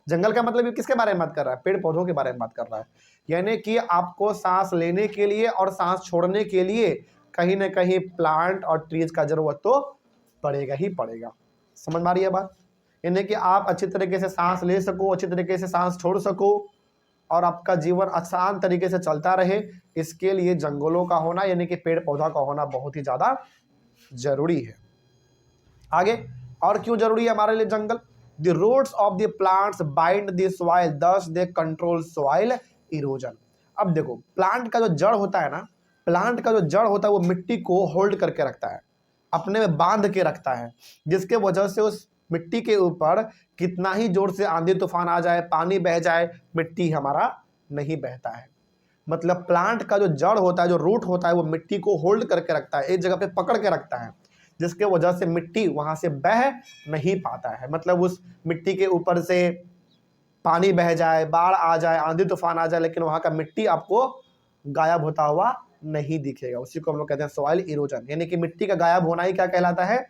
जंगल का मतलब ये किसके बारे में बात कर रहा है? पेड़ पौधों के बारे में बात कर रहा है। यानी कि आपको सांस लेने के लिए और सांस छोड़ने के लिए कहीं ना कहीं प्लांट और ट्रीज का जरूरत तो पड़ेगा ही पड़ेगा। समझ में आ रही है बात? यानी कि आप अच्छी तरीके से सांस ले सको, अच्छी तरीके से सांस छोड़ सको, और आपका जीवन आसान तरीके से चलता रहे, इसके लिए जंगलों का होना यानी कि पेड़ पौधा का होना बहुत ही ज़्यादा जरूरी है। आगे, और क्यों जरूरी है हमारे लिए जंगल? The roots of the plants bind the soil, thus they control soil erosion. अब देखो, प्लांट का जो जड़ होता है ना, प्लांट का जो जड़ होता है वो मिट्टी को होल्ड करके रखता है, अपने में बांध के रखता है, जिसके वजह से उस मिट्टी के ऊपर कितना ही जोर से आंधी तूफान आ जाए, पानी बह जाए, मिट्टी हमारा नहीं बहता है। मतलब प्लांट का जो जड़ होता है, जो रूट होता है, वो मिट्टी को होल्ड करके रखता है, एक जगह पे पकड़ के रखता है, जिसके वजह से मिट्टी वहां से बह नहीं पाता है। मतलब उस मिट्टी के ऊपर से पानी बह जाए, बाढ़ आ जाए, आंधी तूफान आ जाए, लेकिन वहाँ का मिट्टी आपको गायब होता हुआ नहीं दिखेगा। उसी को हम लोग कहते हैं सॉइल इरोजन, यानी कि मिट्टी का गायब होना ही क्या कहलाता है?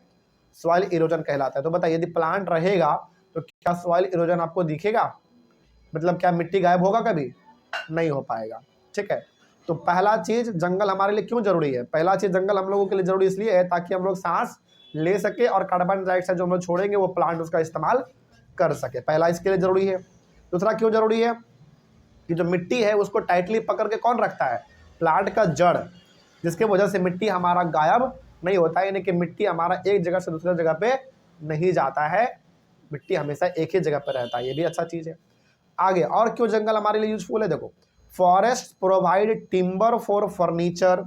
सॉइल इरोजन कहलाता है। तो बताइए यदि प्लांट रहेगा तो क्या सॉइल इरोजन आपको दिखेगा? मतलब क्या मिट्टी गायब होगा? कभी नहीं हो पाएगा। ठीक है, तो पहला चीज जंगल हमारे लिए क्यों जरूरी है? पहला चीज जंगल हम लोगों के लिए जरूरी इसलिए है ताकि हम लोग सांस ले सके और कार्बन डाइऑक्साइड जो हम लोग छोड़ेंगे वो प्लांट उसका इस्तेमाल कर सके। पहला इसके लिए जरूरी है। दूसरा क्यों जरूरी है? कि जो मिट्टी है उसको टाइटली पकड़ के कौन रखता है? प्लांट का जड़, जिसके वजह से मिट्टी हमारा गायब नहीं होता है, यानी कि मिट्टी हमारा एक जगह से दूसरे जगह पे नहीं जाता है, मिट्टी हमेशा एक ही जगह पर रहता है। ये भी अच्छा चीज है। आगे और क्यों जंगल हमारे लिए यूजफुल है? देखो, forest provide timber for furniture,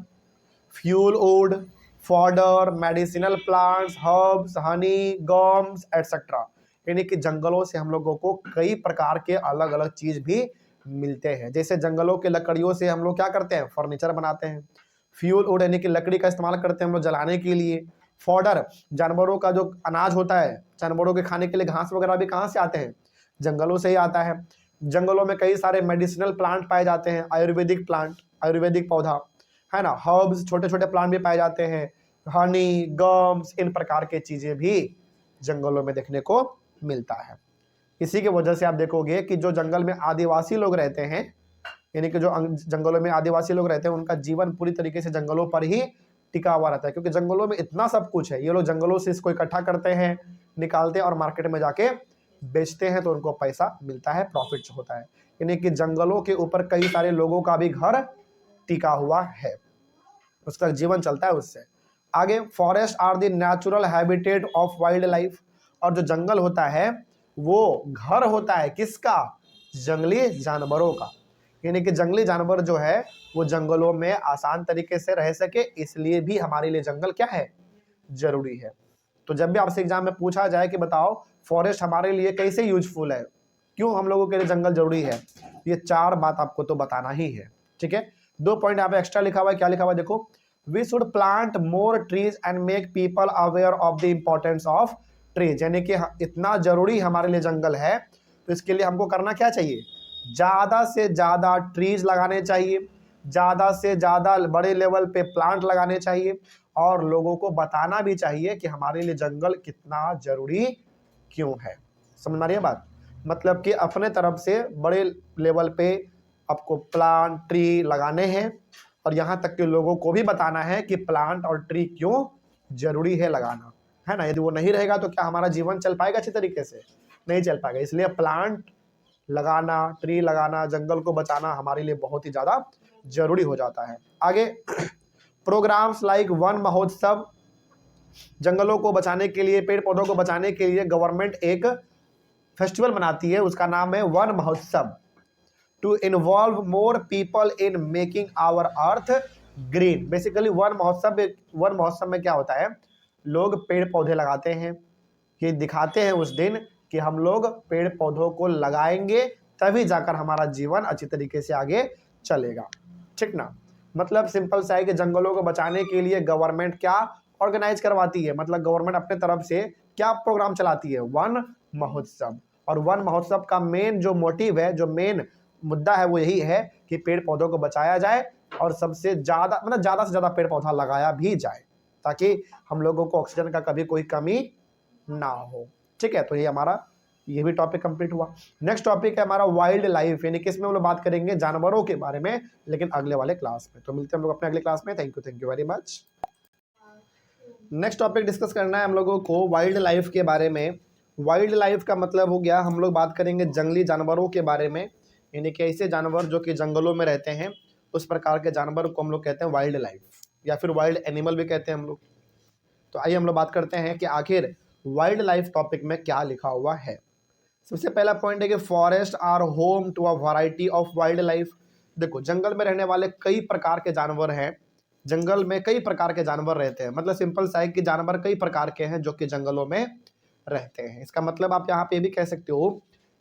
fuel wood, fodder, medicinal plants, herbs, Honey, gums etcetera. यानी कि जंगलों से हम लोगों को कई प्रकार के अलग अलग चीज भी मिलते हैं। जैसे जंगलों के लकड़ियों से हम लोग क्या करते हैं? फर्नीचर बनाते हैं। फ्यूल वुड यानी कि लकड़ी का इस्तेमाल करते हैं हम लोग जलाने के लिए। फॉडर, जानवरों का जो अनाज होता है, जानवरों के खाने के लिए घास वगैरह भी कहाँ से आते हैं? जंगलों से ही आता है। जंगलों में कई सारे मेडिसिनल प्लांट पाए जाते हैं, आयुर्वेदिक प्लांट, आयुर्वेदिक पौधा है ना, हर्ब्स, छोटे छोटे प्लांट भी पाए जाते हैं, हनी, गम्स, इन प्रकार के चीजें भी जंगलों में देखने को मिलता है। इसी की वजह से आप देखोगे कि जो जंगल में आदिवासी लोग रहते हैं, यानी कि जो जंगलों में आदिवासी लोग रहते हैं, उनका जीवन पूरी तरीके से जंगलों पर ही टिका हुआ रहता है, क्योंकि जंगलों में इतना सब कुछ है। ये लोग जंगलों से इसको इकट्ठा करते हैं, निकालते हैं और मार्केट में जाके बेचते हैं, तो उनको पैसा मिलता है, प्रॉफिट होता है। यानी कि जंगलों के ऊपर कई सारे लोगों का भी घर टिका हुआ है, उसका जीवन चलता है उससे। आगे, forest are the natural habitat of wildlife. और जो जंगल होता है वो घर होता है किसका? जंगली जानवरों का। यानी कि जंगली जानवर जो है वो जंगलों में आसान तरीके से रह सके, इसलिए भी हमारे लिए जंगल क्या है? जरूरी है। तो जब भी आपसे एग्जाम में पूछा जाए कि बताओ फॉरेस्ट हमारे लिए कैसे यूजफुल है, क्यों हम लोगों के लिए जंगल जरूरी है, ये चार बात आपको तो बताना ही है। ठीक है, 2 पॉइंट यहाँ पे एक्स्ट्रा लिखा हुआ है। क्या लिखा हुआ है? देखो, we should plant more trees and make people aware of the importance of trees. यानी कि इतना जरूरी हमारे लिए जंगल है, तो इसके लिए हमको करना क्या चाहिए? ज्यादा से ज्यादा ट्रीज लगाने चाहिए, ज्यादा से ज्यादा बड़े लेवल पे प्लांट लगाने चाहिए, और लोगों को बताना भी चाहिए कि हमारे लिए जंगल कितना जरूरी क्यों है। समझ में आ रही है बात? मतलब कि अपने तरफ से बड़े लेवल पे आपको प्लांट, ट्री लगाने हैं, और यहाँ तक कि लोगों को भी बताना है कि प्लांट और ट्री क्यों जरूरी है लगाना, है ना। यदि वो नहीं रहेगा तो क्या हमारा जीवन चल पाएगा अच्छी तरीके से? नहीं चल पाएगा। इसलिए प्लांट लगाना, ट्री लगाना, जंगल को बचाना हमारे लिए बहुत ही ज़्यादा जरूरी हो जाता है। आगे, प्रोग्राम्स लाइक वन महोत्सव। जंगलों को बचाने के लिए, पेड़ पौधों को बचाने के लिए गवर्नमेंट एक फेस्टिवल मनाती है, उसका नाम है Van Mahotsav, to involve more people in making our earth green. Basically Van Mahotsav में क्या होता है? लोग पेड़ पौधे लगाते हैं, ये दिखाते हैं उस दिन कि हम लोग पेड़ पौधों को लगाएंगे, तभी जाकर हमारा जीवन अच्छी तरीके से आगे चलेगा। ठीक ना। मतलब सिंपल सा है कि जंगलों को बचाने के लिए गवर्नमेंट क्या ऑर्गेनाइज करवाती है, मतलब गवर्नमेंट अपने तरफ से क्या प्रोग्राम चलाती है? वन महोत्सव। और वन महोत्सव का मेन जो मोटिव है, जो मेन मुद्दा है, वो यही है कि पेड़ पौधों को बचाया जाए, और सबसे ज्यादा मतलब ज्यादा से ज्यादा पेड़ पौधा लगाया भी जाए, ताकि हम लोगों को ऑक्सीजन का कभी कोई कमी ना हो। ठीक है, तो ये हमारा ये भी टॉपिक कंप्लीट हुआ। नेक्स्ट टॉपिक है हमारा वाइल्ड लाइफ, यानी कि इसमें हम लोग बात करेंगे जानवरों के बारे में, लेकिन अगले वाले क्लास में। तो मिलते हैं हम लोग अपने अगले क्लास में। Thank you very much. Next topic discuss करना है हम लोगों को वाइल्ड लाइफ के बारे में। वाइल्ड लाइफ का मतलब हो गया, हम लोग बात करेंगे जंगली जानवरों के बारे में, यानी कि ऐसे जानवर जो कि जंगलों में रहते हैं, उस प्रकार के जानवर को हम लोग कहते हैं वाइल्ड लाइफ, या फिर वाइल्ड एनिमल भी कहते हैं हम लोग। तो आइए हम लोग बात करते हैं कि आखिर वाइल्ड लाइफ टॉपिक में क्या लिखा हुआ है। सबसे पहला पॉइंट है कि forest are home to a variety of wildlife. देखो, जंगल में रहने वाले कई प्रकार के जानवर हैं, जंगल में कई प्रकार के जानवर रहते हैं। मतलब सिंपल सा है कि जानवर कई प्रकार के हैं जो कि जंगलों में रहते हैं। इसका मतलब आप यहाँ पे भी कह सकते हो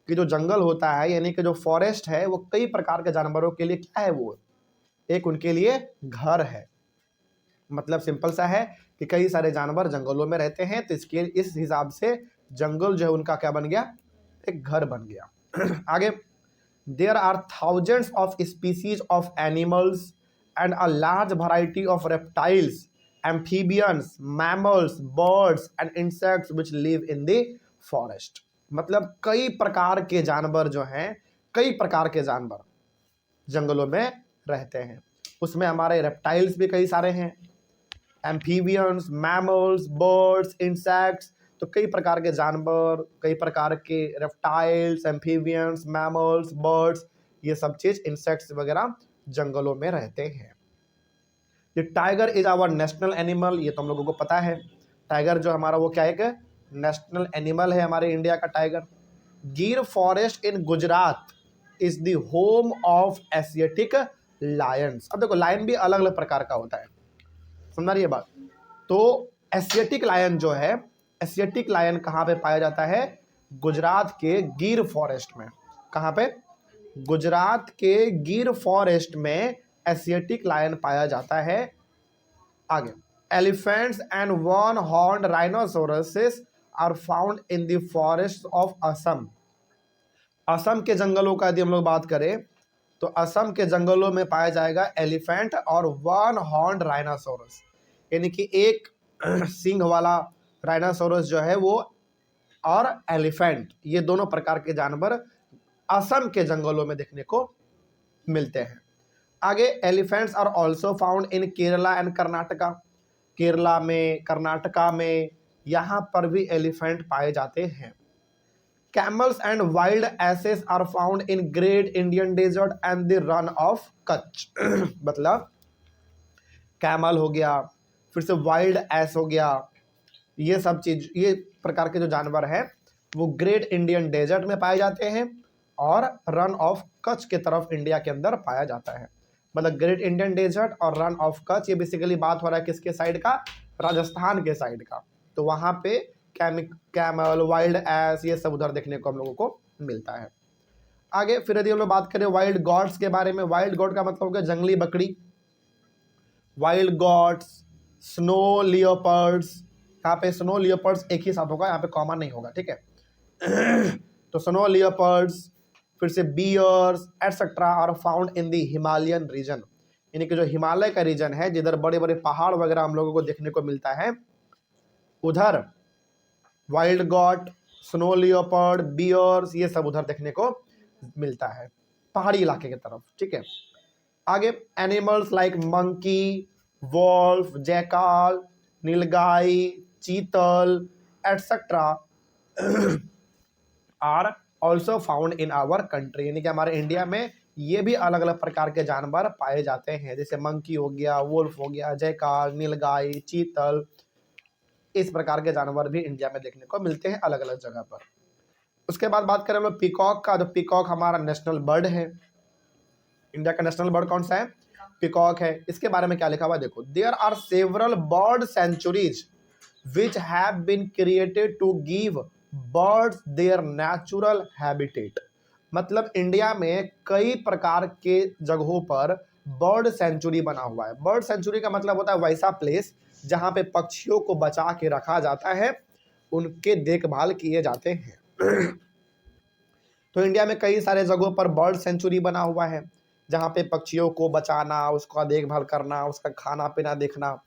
कि जो जंगल होता है, यानी कि जो फॉरेस्ट है, वो कई प्रकार के जानवरों के लिए क्या है? वो एक उनके लिए घर है। मतलब सिंपल सा है कि कई सारे जानवर जंगलों में रहते हैं, तो इसके इस हिसाब से जंगल जो है उनका क्या बन गया? एक घर बन गया। आगे, there are thousands of species of animals and a large variety of reptiles, amphibians, mammals, birds and insects which live in the forest. मतलब कई प्रकार के जानवर जो हैं, कई प्रकार के जानवर जंगलों में रहते हैं। उसमें हमारे रेप्टाइल्स भी कई सारे हैं, एम्फीबियंस, मैमल्स, बर्ड्स, इंसेक्ट्स, तो कई प्रकार के जानवर, कई प्रकार के रेप्टाइल्स, एम्फीबियंस, मैमल्स, बर्ड्स, ये सब चीज, इंसेक्ट्स वगैरह जंगलों में रहते हैं। ये tiger is our national animal, ये तो हम लोगों को पता है। टाइगर जो हमारा वो क्या है कि नेशनल एनिमल है हमारे इंडिया का टाइगर। गिर forest in Gujarat is the home of Asiatic Lions. अब देखो लायन भी अलग अलग प्रकार का होता है, समझ रही है बात। तो एशियाटिक लायन जो है, एशियाटिक लायन कहाँ पे पाया जाता है? गुजरात के गिर फॉरेस्ट में। कहाँ पे? गुजरात के गिर फॉरेस्ट में एशियाटिक लायन पाया जाता है। आगे, elephants and one horn rhinoceroses are found in the forest of Assam. Assam के जंगलों का यदि हम लोग बात करें तो असम के जंगलों में पाया जाएगा एलिफेंट और वन हॉर्न राइनोसोरस, यानी कि एक सींग वाला राइनोसोरस जो है वो, और एलिफेंट, ये दोनों प्रकार के जानवर असम के जंगलों में देखने को मिलते हैं। आगे, elephants are also found in Kerala and Karnataka. Kerala में, कर्नाटका में, यहाँ पर भी एलिफेंट पाए जाते हैं। Camels and wild asses are found in Great Indian Desert and the Rann of Kutch. मतलब कैमल हो गया, फिर से वाइल्ड एस हो गया, ये सब चीज, ये प्रकार के जो जानवर हैं वो ग्रेट इंडियन डेजर्ट में पाए जाते हैं और रन ऑफ कच्छ के तरफ इंडिया के अंदर पाया जाता है। मतलब ग्रेट इंडियन डेजर्ट और रन ऑफ कच्छ, ये बेसिकली बात हो रहा है किसके साइड का? राजस्थान के साइड का। तो वहां पे कैमल, वाइल्ड एस, ये सब उधर देखने को हम लोगों को मिलता है। आगे फिर यदि हम लोग बात करें वाइल्ड गॉड्स के बारे में, वाइल्ड गॉड का मतलब हो गया जंगली बकरी। वाइल्ड गॉड्स, स्नो लियोपर्ड्स, यहाँ पे स्नो लियोपर्ड्स एक ही साथ होगा, यहाँ पे कॉमन नहीं होगा, ठीक है। तो स्नो लियोपर्ड्स, फिर से bears etcetera are found in the Himalayan region, यानी कि जो हिमालय का रीजन है, जिधर बड़े बड़े पहाड़ वगैरह हम लोगों को देखने को मिलता है, उधर wild goat, snow leopard, bears, ये सब उधर देखने को मिलता है, पहाड़ी इलाके की तरफ, ठीक है। आगे, animals like monkey, wolf, jackal, nilgai, chital etcetera are also found in our country, यानी कि हमारे इंडिया में ये भी अलग अलग प्रकार के जानवर पाए जाते हैं, जैसे मंकी हो गया, वोल्फ हो गया, जयकाल, नीलगाई, चीतल, इस प्रकार के जानवर भी इंडिया में देखने को मिलते हैं अलग अलग जगह पर। उसके बाद बात करें हम लोग पीकॉक का, तो पीकॉक हमारा नेशनल बर्ड है। इंडिया का नेशनल बर्ड कौन सा है? पीकॉक है। इसके बारे में क्या लिखा हुआ है देखो, there are several bird sanctuaries which have been created to give birds their natural habitat. मतलब इंडिया में कई प्रकार के जगहों पर बर्ड सेंचुरी बना हुआ है। बर्ड सेंचुरी का मतलब होता है वैसा प्लेस जहां पे पक्षियों को बचा के रखा जाता है, उनके देखभाल किए जाते हैं। तो इंडिया में कई सारे जगहों पर बर्ड सेंचुरी बना हुआ है, जहाँ पे पक्षियों को बचाना, उसका देखभाल करना, उसका खाना पीना देखना,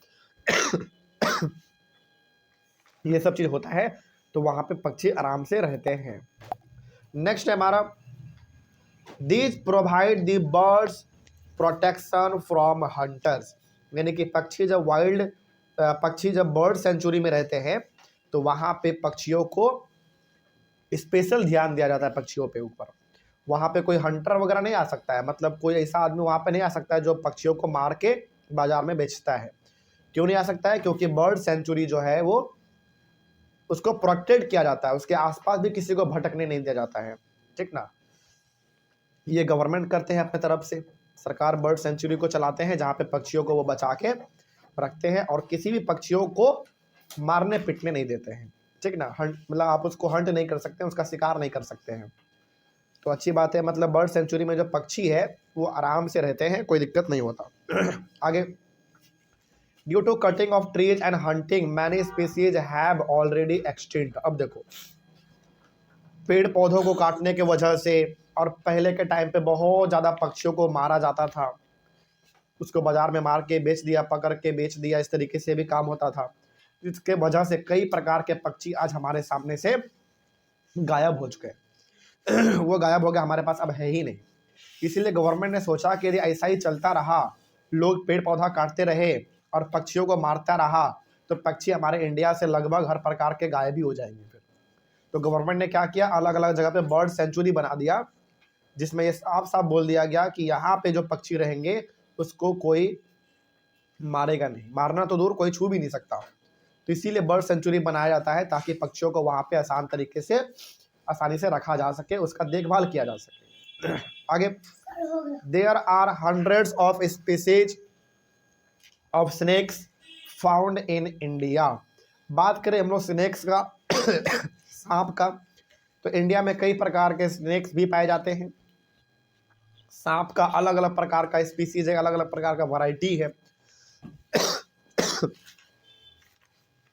ये सब चीज होता है, तो वहां पे पक्षी आराम से रहते हैं। नेक्स्ट है हमारा, these provide the birds protection from hunters, यानी कि पक्षी जब बर्ड सेंचुरी में रहते हैं तो वहां पे पक्षियों को स्पेशल ध्यान दिया जाता है, पक्षियों पे ऊपर। वहां पे कोई हंटर वगैरह नहीं आ सकता है, मतलब कोई ऐसा आदमी वहां पे नहीं आ सकता है जो पक्षियों को मार के बाजार में बेचता है। क्यों नहीं आ सकता है? क्योंकि बर्ड सेंचुरी जो है वो, उसको प्रोटेक्ट किया जाता है, उसके आसपास भी किसी को भटकने नहीं दिया जाता है, ठीक ना। ये गवर्नमेंट करते हैं अपने तरफ से, सरकार बर्ड सेंचुरी को चलाते हैं, जहाँ पे पक्षियों को वो बचा के रखते हैं और किसी भी पक्षियों को मारने पिटने नहीं देते हैं, ठीक ना। मतलब आप उसको हंट नहीं कर सकते, उसका शिकार नहीं कर सकते हैं, तो अच्छी बात है। मतलब बर्ड सेंचुरी में जो पक्षी है वो आराम से रहते हैं, कोई दिक्कत नहीं होता। आगे, due to cutting of trees and hunting many species have already extinct. अब देखो, पेड़ पौधों को काटने के वजह से, और पहले के टाइम पे बहुत ज़्यादा पक्षियों को मारा जाता था, उसको बाजार में मार के बेच दिया, पकड़ के बेच दिया, इस तरीके से भी काम होता था, जिसके वजह से कई प्रकार के पक्षी आज हमारे सामने से गायब हो चुके वो गायब हो गए, हमारे पास अब है ही नहीं। इसीलिए गवर्नमेंट ने सोचा कि यदि ऐसा ही चलता रहा, लोग पेड़ पौधा काटते रहे और पक्षियों को मारता रहा, तो पक्षी हमारे इंडिया से लगभग हर प्रकार के गायब ही हो जाएंगे फिर। तो गवर्नमेंट ने क्या किया, अलग अलग जगह पे बर्ड सेंचुरी बना दिया, जिसमें ये साफ साफ बोल दिया गया कि यहाँ पे जो पक्षी रहेंगे उसको कोई मारेगा नहीं, मारना तो दूर कोई छू भी नहीं सकता। तो इसीलिए बर्ड सेंचुरी बनाया जाता है ताकि पक्षियों को वहाँ पे आसान तरीके से आसानी से रखा जा सके, उसका देखभाल किया जा सके। आगे, there are hundreds of species of snakes found in India. बात करें हम लोग स्नेक्स का सांप का, तो इंडिया में कई प्रकार के स्नेक्स भी पाए जाते हैं। सांप का अलग अलग प्रकार का स्पीसीज है, अलग अलग प्रकार का वैरायटी है।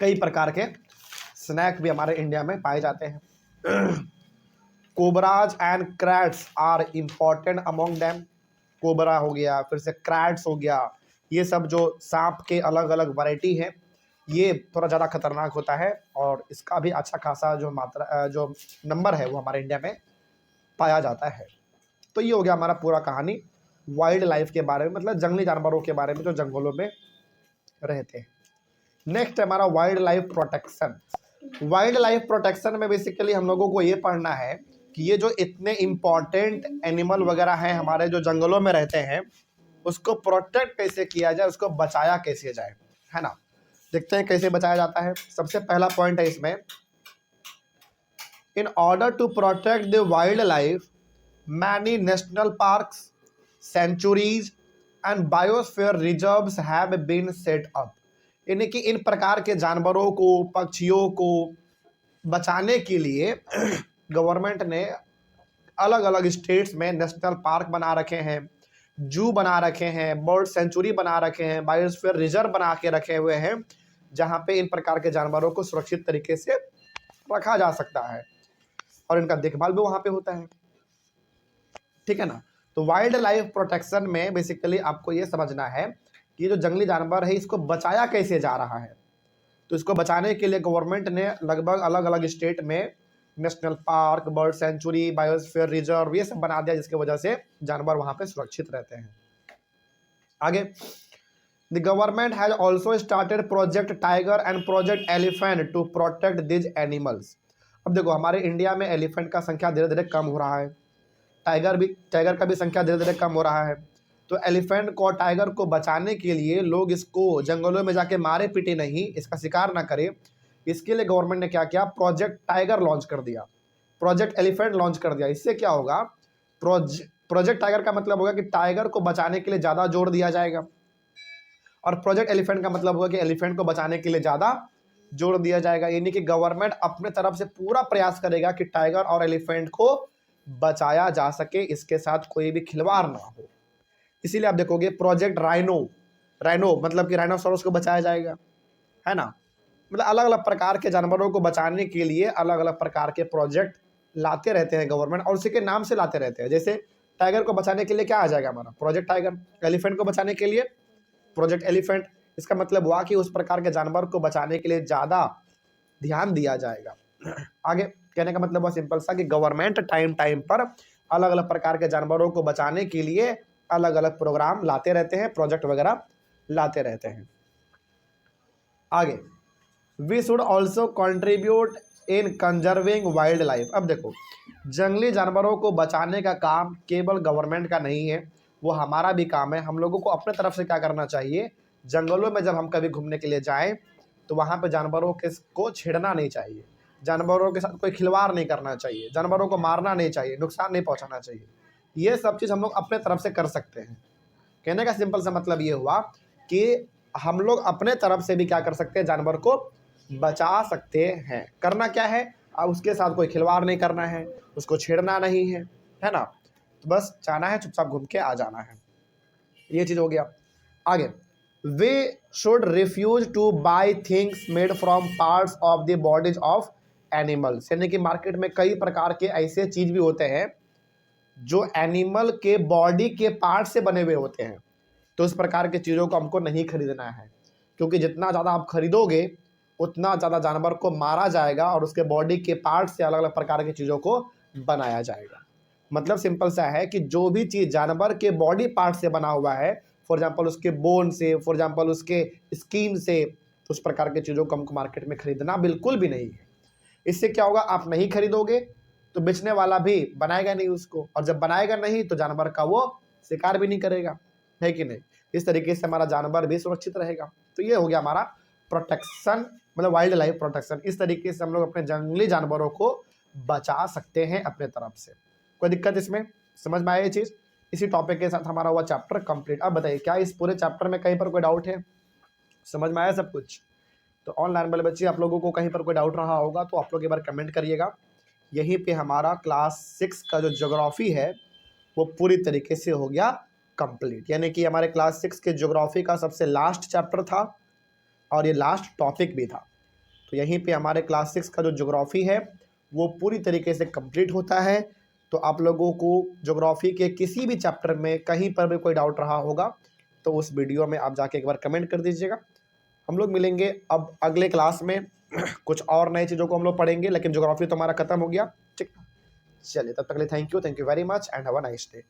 कई प्रकार के स्नैक भी हमारे इंडिया में पाए जाते हैं। Cobras and kraits are important among them. Cobra हो गया, फिर से क्रैट्स हो गया, ये सब जो सांप के अलग अलग वैरायटी है, ये थोड़ा ज़्यादा खतरनाक होता है और इसका भी अच्छा खासा जो मात्रा जो नंबर है वो हमारे इंडिया में पाया जाता है। तो ये हो गया हमारा पूरा कहानी वाइल्ड लाइफ के बारे में, मतलब जंगली जानवरों के बारे में जो जंगलों में रहते हैं। नेक्स्ट है हमारा wild life protection. Wild life protection में बेसिकली हम लोगों को ये पढ़ना है कि ये जो इतने इम्पॉर्टेंट एनिमल वगैरह हैं हमारे जो जंगलों में रहते हैं, उसको प्रोटेक्ट कैसे किया जाए, उसको बचाया कैसे जाए, है ना। देखते हैं कैसे बचाया जाता है। सबसे पहला पॉइंट है इसमें, in order to protect the wildlife many national parks, sanctuaries and biosphere reserves have been set up. यानी कि इन प्रकार के जानवरों को, पक्षियों को बचाने के लिए गवर्नमेंट ने अलग अलग स्टेट्स में नेशनल पार्क बना रखे हैं, जू बना रखे हैं, बर्ड सेंचुरी बना रखे हैं, बायोस्फीयर रिजर्व बना के रखे हुए हैं, जहाँ पे इन प्रकार के जानवरों को सुरक्षित तरीके से रखा जा सकता है और इनका देखभाल भी वहाँ पे होता है, ठीक है ना। तो वाइल्ड लाइफ प्रोटेक्शन में बेसिकली आपको ये समझना है कि ये जो जंगली जानवर है इसको बचाया कैसे जा रहा है। तो इसको बचाने के लिए गवर्नमेंट ने लगभग अलग अलग स्टेट में national park, bird sanctuary, biosphere reserve ये सब बना दिया, जिसकी वजह से जानवर वहाँ पे सुरक्षित रहते हैं। आगे, the government has also started project tiger and project elephant to protect these animals. अब देखो हमारे इंडिया में एलिफेंट का संख्या धीरे धीरे कम हो रहा है, टाइगर का भी संख्या धीरे धीरे कम हो रहा है। तो एलिफेंट को, टाइगर को बचाने के लिए लोग इसको जंगलों में जाके मारे पीटे नहीं, इसका शिकार ना करे, इसके लिए गवर्नमेंट ने क्या किया, प्रोजेक्ट टाइगर लॉन्च कर दिया, प्रोजेक्ट एलिफेंट लॉन्च कर दिया। इससे क्या होगा, प्रोजेक्ट टाइगर का मतलब होगा कि टाइगर को बचाने के लिए ज़्यादा जोर दिया जाएगा, और प्रोजेक्ट एलिफेंट का मतलब होगा कि एलिफेंट को बचाने के लिए ज़्यादा जोर दिया जाएगा। यानी कि गवर्नमेंट अपने तरफ से पूरा प्रयास करेगा कि टाइगर और एलिफेंट को बचाया जा सके, इसके साथ कोई भी खिलवाड़ ना हो। इसीलिए आप देखोगे प्रोजेक्ट राइनो मतलब कि राइनोसोरस को बचाया जाएगा, है ना। मतलब अलग अलग प्रकार के जानवरों को बचाने के लिए अलग अलग प्रकार के प्रोजेक्ट लाते रहते हैं गवर्नमेंट, और उसी के नाम से लाते रहते हैं। जैसे टाइगर को बचाने के लिए क्या आ जाएगा हमारा, प्रोजेक्ट टाइगर। एलिफेंट को बचाने के लिए प्रोजेक्ट एलिफेंट। इसका मतलब हुआ कि उस प्रकार के जानवर को बचाने के लिए ज़्यादा ध्यान दिया जाएगा। आगे कहने का मतलब बहुत सिंपल सा कि गवर्नमेंट टाइम टाइम पर अलग अलग प्रकार के जानवरों को बचाने के लिए अलग अलग प्रोग्राम लाते रहते हैं, प्रोजेक्ट वगैरह लाते रहते हैं। आगे, we should also contribute in conserving wildlife. अब देखो जंगली जानवरों को बचाने का काम केवल गवर्नमेंट का नहीं है, वो हमारा भी काम है। हम लोगों को अपने तरफ से क्या करना चाहिए, जंगलों में जब हम कभी घूमने के लिए जाएं तो वहाँ पे जानवरों को छेड़ना नहीं चाहिए, जानवरों के साथ कोई खिलवाड़ नहीं करना चाहिए, जानवरों को मारना नहीं चाहिए, नुकसान नहीं पहुँचाना चाहिए। ये सब चीज़ हम लोग अपने तरफ से कर सकते हैं। कहने का सिंपल सा मतलब ये हुआ कि हम लोग अपने तरफ से भी क्या कर सकते हैं, जानवर को बचा सकते हैं। करना क्या है, अब उसके साथ कोई खिलवाड़ नहीं करना है, उसको छेड़ना नहीं है, है ना। तो बस जाना है, चुपचाप घूम के आ जाना है, ये चीज़ हो गया। आगे, we should refuse to buy things made from parts of the bodies of animals, यानी कि मार्केट में कई प्रकार के ऐसे चीज भी होते हैं जो एनिमल के बॉडी के पार्ट से बने हुए होते हैं। तो इस प्रकार की चीज़ों को हमको नहीं खरीदना है, क्योंकि जितना ज़्यादा आप खरीदोगे उतना ज़्यादा जानवर को मारा जाएगा और उसके बॉडी के पार्ट से अलग अलग प्रकार की चीज़ों को बनाया जाएगा। मतलब सिंपल सा है कि जो भी चीज़ जानवर के बॉडी पार्ट से बना हुआ है, फॉर एग्जांपल उसके बोन से, फॉर एग्जांपल उसके स्किन से, तो उस प्रकार की चीज़ों को हमको मार्केट में खरीदना बिल्कुल भी नहीं है। इससे क्या होगा, आप नहीं खरीदोगे तो बेचने वाला भी बनाएगा नहीं उसको, और जब बनाएगा नहीं तो जानवर का वो शिकार भी नहीं करेगा, है कि नहीं। इस तरीके से हमारा जानवर भी सुरक्षित रहेगा। तो ये हो गया हमारा प्रोटेक्शन, मतलब वाइल्ड लाइफ प्रोटेक्शन। इस तरीके से हम लोग अपने जंगली जानवरों को बचा सकते हैं अपने तरफ से। कोई दिक्कत इसमें, समझ में आया ये चीज़। इसी टॉपिक के साथ हमारा हुआ चैप्टर कंप्लीट। अब बताइए, क्या इस पूरे चैप्टर में कहीं पर कोई डाउट है? समझ में आया सब कुछ? तो ऑनलाइन वाले बच्चे, आप लोगों को कहीं पर कोई डाउट रहा होगा तो आप लोग एक बार कमेंट करिएगा। यहीं पे हमारा क्लास 6 का जो ज्योग्राफी है वो पूरी तरीके से हो गया कंप्लीट, यानी कि हमारे क्लास 6 के ज्योग्राफी का सबसे लास्ट चैप्टर था और ये लास्ट टॉपिक भी था। तो यहीं पे हमारे क्लास 6 का जो ज्योग्राफी है वो पूरी तरीके से कंप्लीट होता है। तो आप लोगों को ज्योग्राफी के किसी भी चैप्टर में कहीं पर भी कोई डाउट रहा होगा तो उस वीडियो में आप जाके एक बार कमेंट कर दीजिएगा। हम लोग मिलेंगे अब अगले क्लास में कुछ और नई चीज़ों को हम लोग पढ़ेंगे, लेकिन ज्योग्राफी तो हमारा खत्म हो गया। ठीक, चलिए तब तक के लिए thank you very much and have a nice day.